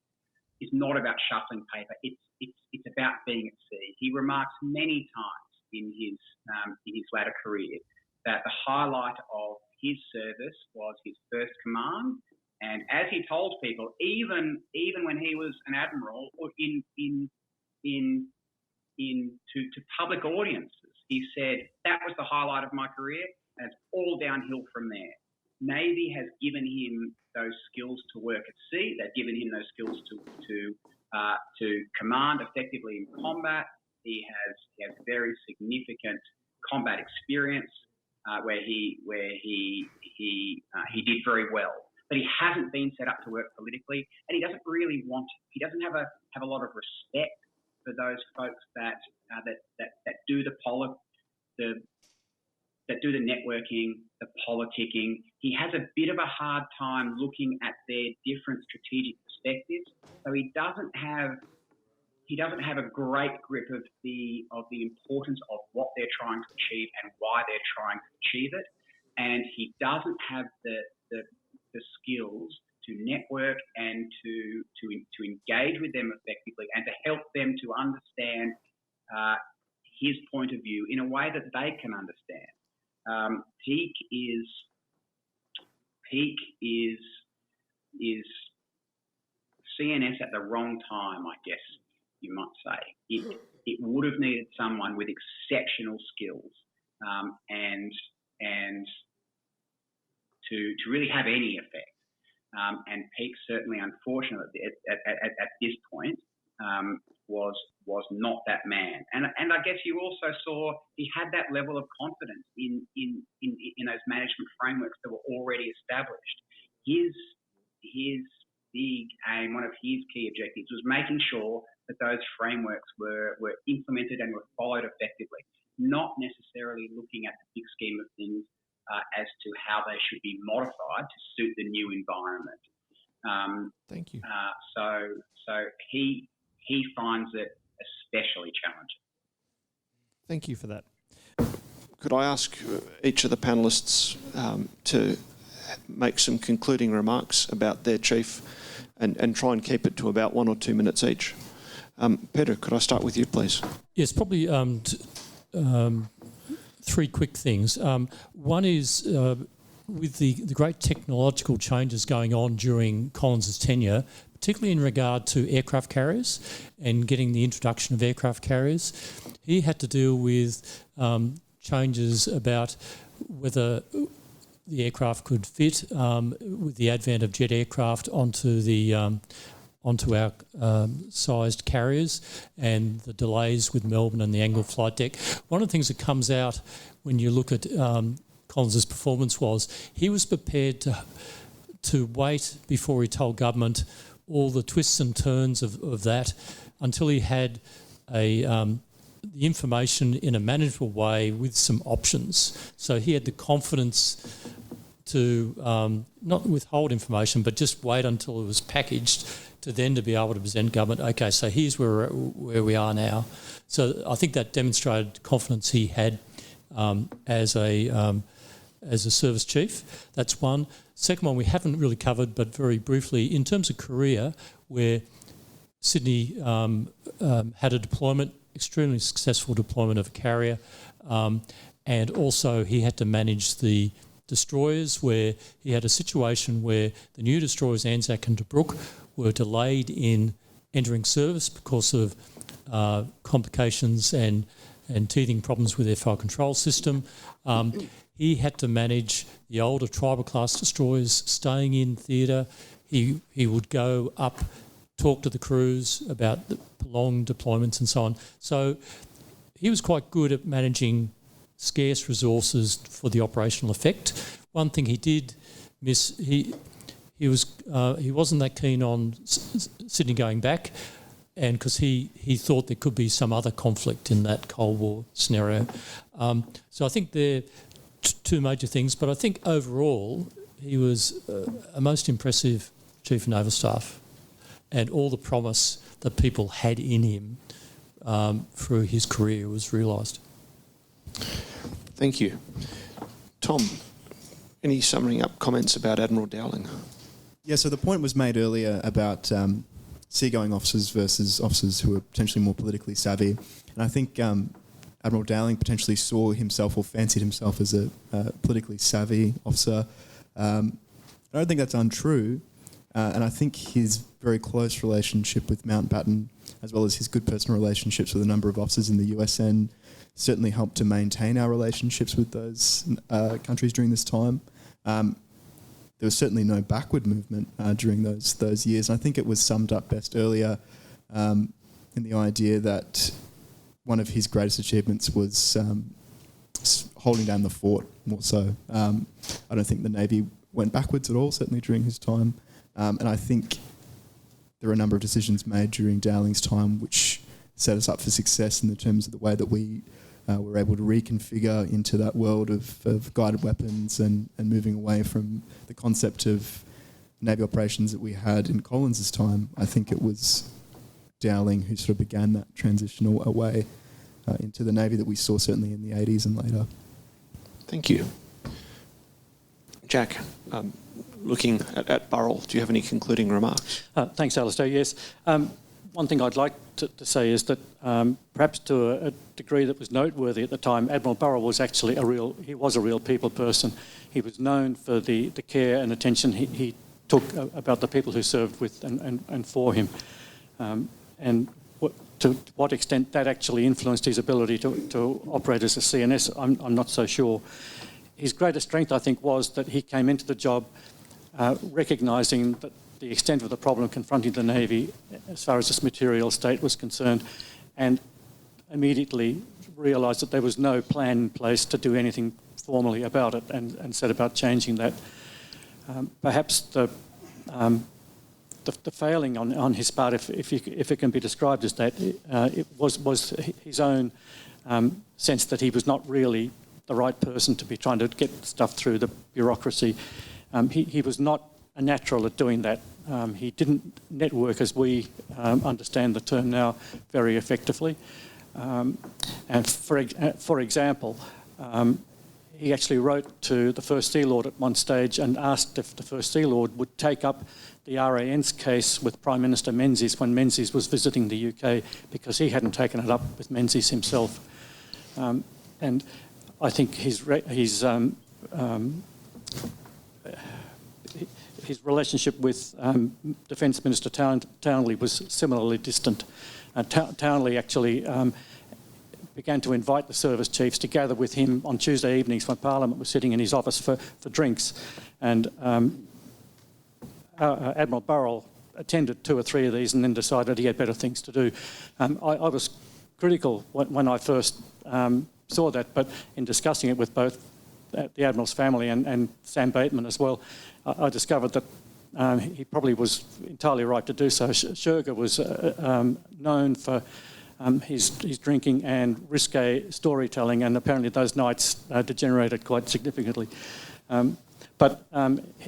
is not about shuffling paper. It's about being at sea. He remarks many times in his latter career that the highlight of his service was his first command. And as he told people, even when he was an admiral or to public audiences, he said that was the highlight of my career, and it's all downhill from there. Navy has given him those skills to work at sea. They've given him those skills to command effectively in combat. He has very significant combat experience where he did very well. But he hasn't been set up to work politically, and he doesn't really want. He doesn't have a lot of respect for those folks that do that do the networking, the politicking. He has a bit of a hard time looking at their different strategic perspectives. So he doesn't have a great grip of the importance of what they're trying to achieve and why they're trying to achieve it, and he doesn't have the skills to network and to engage with them effectively and to help them to understand way that they can understand. Peak is CNS at the wrong time, I guess you might say. It would have needed someone with exceptional skills and to really have any effect. And Peake certainly, unfortunately, at this point, was not that man. And I guess you also saw he had that level of confidence in those management frameworks that were already established. His big aim, one of his key objectives, was making sure that those frameworks were implemented and were followed effectively, not necessarily looking at the big scheme of things as to how they should be modified to suit the new environment. Thank you. So he finds it especially challenging. Thank you for that. Could I ask each of the panellists to make some concluding remarks about their chief and try and keep it to about 1 or 2 minutes each? Peter, could I start with you, please? Yes, probably three quick things. One is with the great technological changes going on during Collins's tenure, particularly in regard to aircraft carriers and getting the introduction of aircraft carriers, he had to deal with changes about whether the aircraft could fit with the advent of jet aircraft onto our sized carriers and the delays with Melbourne and the angled flight deck. One of the things that comes out when you look at Collins's performance was he was prepared to wait before he told government all the twists and turns of that until he had the information in a manageable way with some options. So he had the confidence to not withhold information, but just wait until it was packaged to then to be able to present government, okay, so here's where we are now. So I think that demonstrated confidence he had as a service chief. That's one. Second one we haven't really covered, but very briefly, in terms of Korea, where Sydney had a deployment, extremely successful deployment of a carrier, and also he had to manage the destroyers, where he had a situation where the new destroyers Anzac and Tobruk were delayed in entering service because of complications and teething problems with their fire control system. He had to manage the older tribal class destroyers staying in theatre. He would go up, talk to the crews about the prolonged deployments and so on. So he was quite good at managing scarce resources for the operational effect. One thing he did miss, he wasn't that keen on Sydney going back, and because he thought there could be some other conflict in that Cold War scenario. So I think they're two major things, but I think overall he was a most impressive Chief of Naval Staff, and all the promise that people had in him through his career was realised. Thank you. Tom, any summing up comments about Admiral Dowling? Yeah, so the point was made earlier about seagoing officers versus officers who are potentially more politically savvy. And I think Admiral Dowling potentially saw himself or fancied himself as a politically savvy officer. I don't think that's untrue. And I think his very close relationship with Mountbatten, as well as his good personal relationships with a number of officers in the USN, certainly helped to maintain our relationships with those countries during this time. There was certainly no backward movement during those years. And I think it was summed up best earlier in the idea that one of his greatest achievements was holding down the fort more so. I don't think the Navy went backwards at all, certainly during his time. And I think there were a number of decisions made during Dowling's time which set us up for success in the terms of the way that we were able to reconfigure into that world of guided weapons and moving away from the concept of Navy operations that we had in Collins's time. I think it was Dowling who sort of began that transitional away into the Navy that we saw certainly in the 80s and later. Thank you. Jack, looking at Burrell, do you have any concluding remarks? Thanks, Alastair. Yes. One thing I'd like to say is that perhaps to a degree that was noteworthy at the time, Admiral Burrell was actually a real people person. He was known for the care and attention he took about the people who served with and for him. And to what extent that actually influenced his ability to operate as a CNS, I'm not so sure. His greatest strength, I think, was that he came into the job recognising that the extent of the problem confronting the Navy as far as its material state was concerned, and immediately realised that there was no plan in place to do anything formally about it, and set about changing that. Perhaps the failing on his part, if it can be described as that, it was his own sense that he was not really the right person to be trying to get stuff through the bureaucracy. He was not a natural at doing that. He didn't network, as we understand the term now, very effectively. And for example, he actually wrote to the First Sea Lord at one stage and asked if the First Sea Lord would take up the RAN's case with Prime Minister Menzies when Menzies was visiting the UK, because he hadn't taken it up with Menzies himself. And I think his relationship with Defence Minister Townley was similarly distant. Townley actually began to invite the service chiefs to gather with him on Tuesday evenings when Parliament was sitting in his office for drinks. And Admiral Burrell attended 2 or 3 of these and then decided he had better things to do. I was critical when I first saw that, but in discussing it with both the Admiral's family and Sam Bateman as well, I discovered that he probably was entirely right to do so. Sherger was known for his drinking and risque storytelling, and apparently those nights degenerated quite significantly. But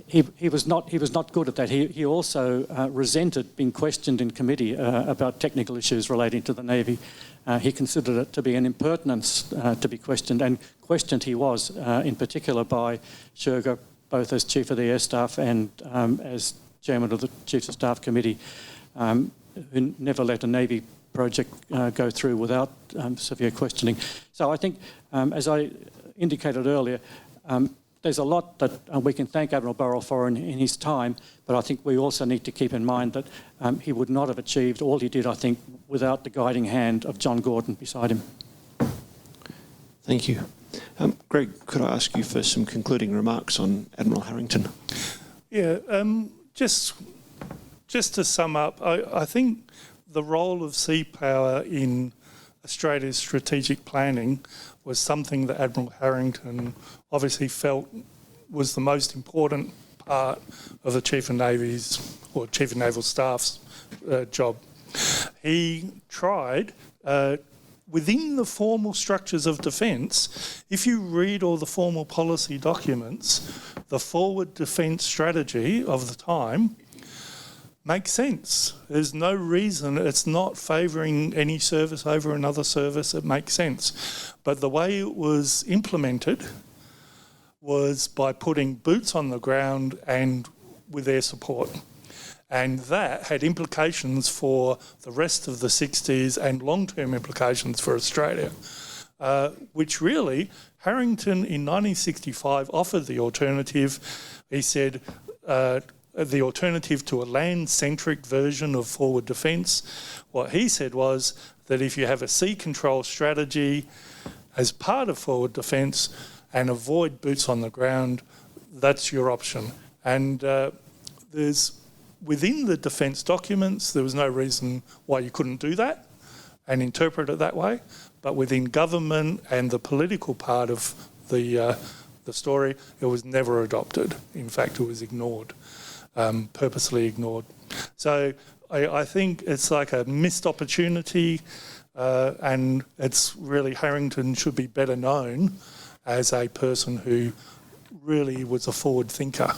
he was not good at that. He also resented being questioned in committee about technical issues relating to the Navy. He considered it to be an impertinence to be questioned, and questioned he was, in particular by Sherger, both as Chief of the Air Staff and as Chairman of the Chiefs of Staff Committee, who never let a Navy project go through without severe questioning. So I think, as I indicated earlier, there's a lot that we can thank Admiral Burrell for in his time, but I think we also need to keep in mind that he would not have achieved all he did, I think, without the guiding hand of John Gordon beside him. Thank you. Greg, could I ask you for some concluding remarks on Admiral Harrington? Yeah, just to sum up, I think the role of sea power in Australia's strategic planning was something that Admiral Harrington obviously felt was the most important part of the Chief of Navy's or Chief of Naval Staff's job. He tried, within the formal structures of defence, if you read all the formal policy documents, the forward defence strategy of the time makes sense. There's no reason it's not favouring any service over another service. It makes sense. But the way it was implemented was by putting boots on the ground and with their support. And that had implications for the rest of the 60s and long-term implications for Australia, which really Harrington in 1965 offered the alternative. He said, the alternative to a land-centric version of forward defence. What he said was that if you have a sea control strategy as part of forward defence and avoid boots on the ground, that's your option. And within the defence documents, there was no reason why you couldn't do that and interpret it that way. But within government and the political part of the story, it was never adopted. In fact, it was ignored. Purposely ignored. So I think it's like a missed opportunity, and it's really Harrington should be better known as a person who really was a forward thinker,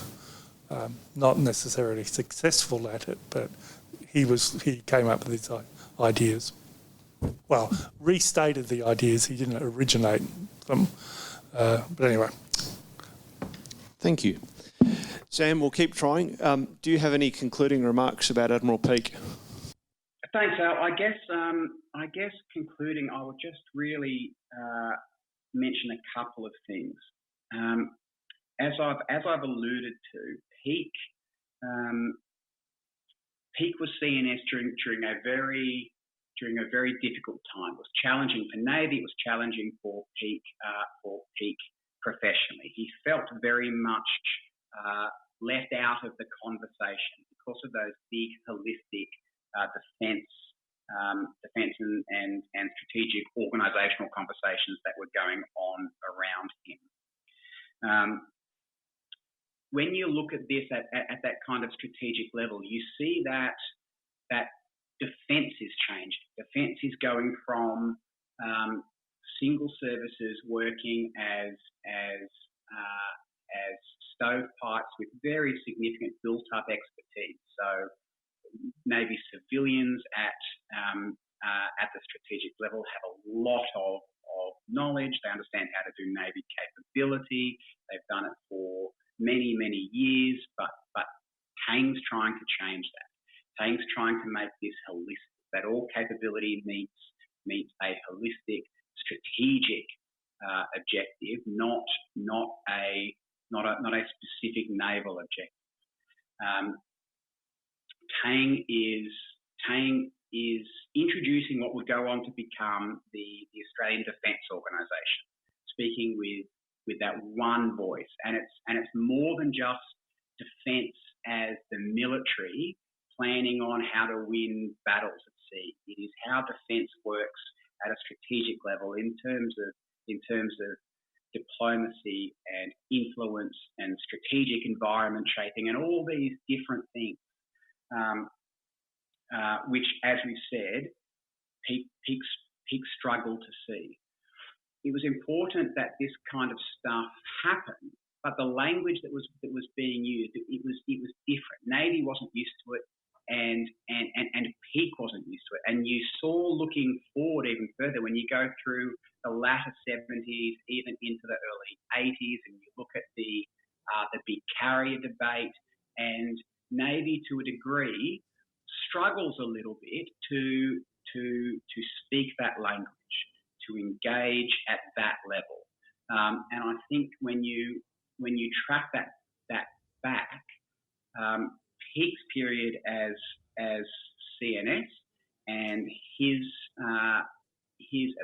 not necessarily successful at it, but he came up with his ideas. Well, restated the ideas, he didn't originate them. But anyway. Thank you. Sam, we'll keep trying. Do you have any concluding remarks about Admiral Peake? Thanks, Al. I guess concluding, I would just really mention a couple of things. As I've alluded to, Peak was CNS during a very difficult time. It was challenging for Navy. It was challenging for Peak professionally. He felt very much left out of the conversation because of those big holistic defence and strategic organisational conversations that were going on around him. When you look at this at that kind of strategic level, you see that defence is changing. Defence is going from single services working as stovepipes with very significant built-up expertise. So Navy civilians at the strategic level have a lot of knowledge. They understand how to do Navy capability. They've done it for many, many years, but Tang's trying to change that. Tang's trying to make this holistic, that all capability meets a holistic strategic objective, not a specific naval objective. Tang is introducing what would go on to become the Australian Defence Organisation, speaking with that one voice, and it's more than just defence as the military planning on how to win battles at sea. It is how defence works at a strategic level in terms of diplomacy and influence and strategic environment shaping and all these different things, which, as we've said, Peak struggled to see. It was important that this kind of stuff happened, but the language that was being used, it was different. Navy wasn't used to it, and Peak wasn't used to it. And you saw, looking forward even further, when you go through the latter 70s, even into the early 80s, and you look at the big carrier debate, and Navy, to a degree, struggles a little bit to speak that language, to engage at that level. And I think when you track that back, Peak's period as CNS and his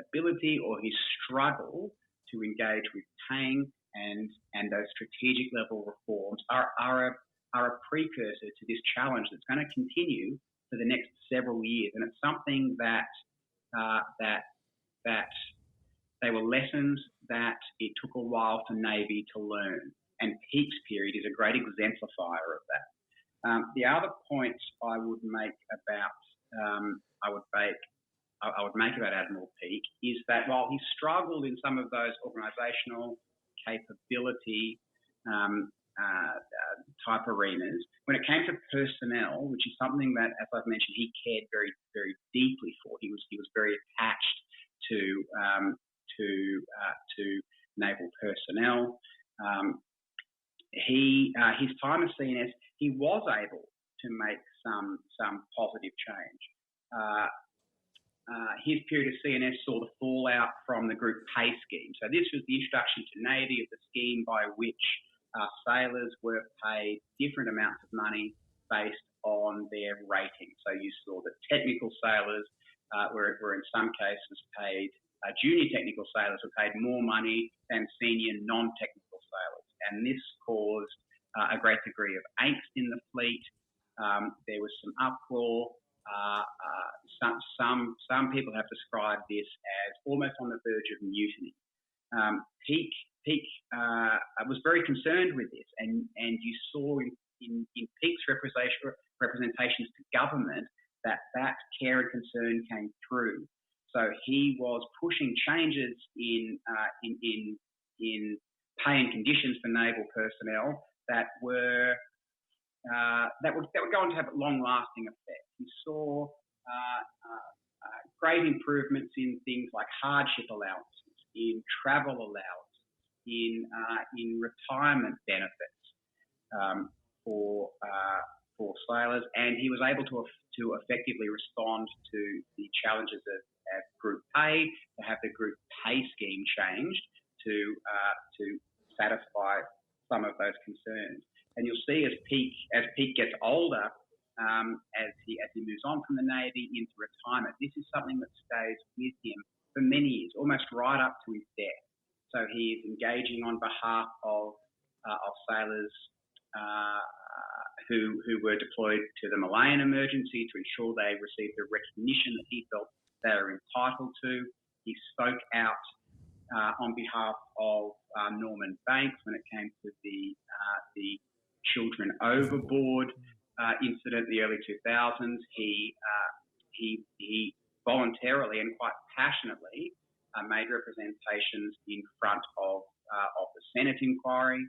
ability or his struggle to engage with Tang and those strategic level reforms are a precursor to this challenge that's going to continue for the next several years. And it's something that they were lessons that it took a while for Navy to learn. And Peak's period is a great exemplifier of that. The other point I would make about Admiral Peak is that while he struggled in some of those organisational capability type arenas, when it came to personnel, which is something that, as I've mentioned, he cared very, very deeply for. He was very attached to naval personnel. His time as CNS, he was able to make some positive change. His period as CNS saw the fallout from the group pay scheme. So this was the introduction to Navy of the scheme by which sailors were paid different amounts of money based on their rating. So you saw that technical sailors were in some cases paid, junior technical sailors were paid more money than senior non-technical sailors. And this caused a great degree of angst in the fleet. There was some uproar. Some people have described this as almost on the verge of mutiny. Peak was very concerned with this, and you saw in Peak's representations to government that care and concern came through. So he was pushing changes in pay and conditions for naval personnel that were going to have a long-lasting effect. He saw great improvements in things like hardship allowances, in travel allowance, in retirement benefits for for sailors, and he was able to effectively respond to the challenges of group pay, to have the group pay scheme changed to satisfy some of those concerns. And you'll see as Pete gets older, as he moves on from the Navy into retirement, this is something that stays with him for many years, almost right up to his death. So he is engaging on behalf of sailors who were deployed to the Malayan emergency to ensure they received the recognition that he felt they were entitled to. He spoke out on behalf of Norman Banks when it came to the Children Overboard incident in the early 2000s. He voluntarily and quite passionately made representations in front of the Senate inquiry,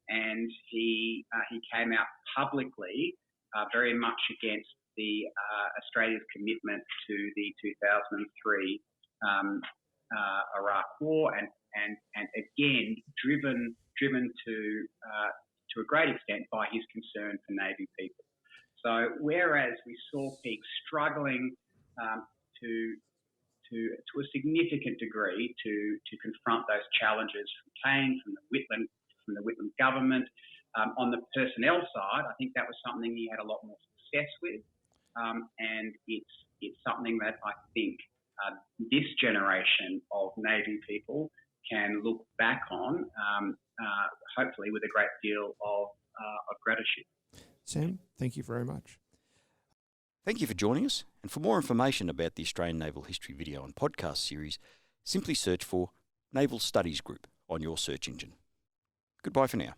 and he came out publicly very much against Australia's commitment to the 2003 Iraq War, and again driven to a great extent by his concern for Navy people. So whereas we saw Pete struggling to a significant degree to confront those challenges from Kane, from the Whitlam government, on the personnel side, I think that was something he had a lot more success with, and it's something that I think this generation of Navy people can look back on, hopefully with a great deal of gratitude. Sam, thank you very much. Thank you for joining us, and for more information about the Australian Naval History video and podcast series, simply search for Naval Studies Group on your search engine. Goodbye for now.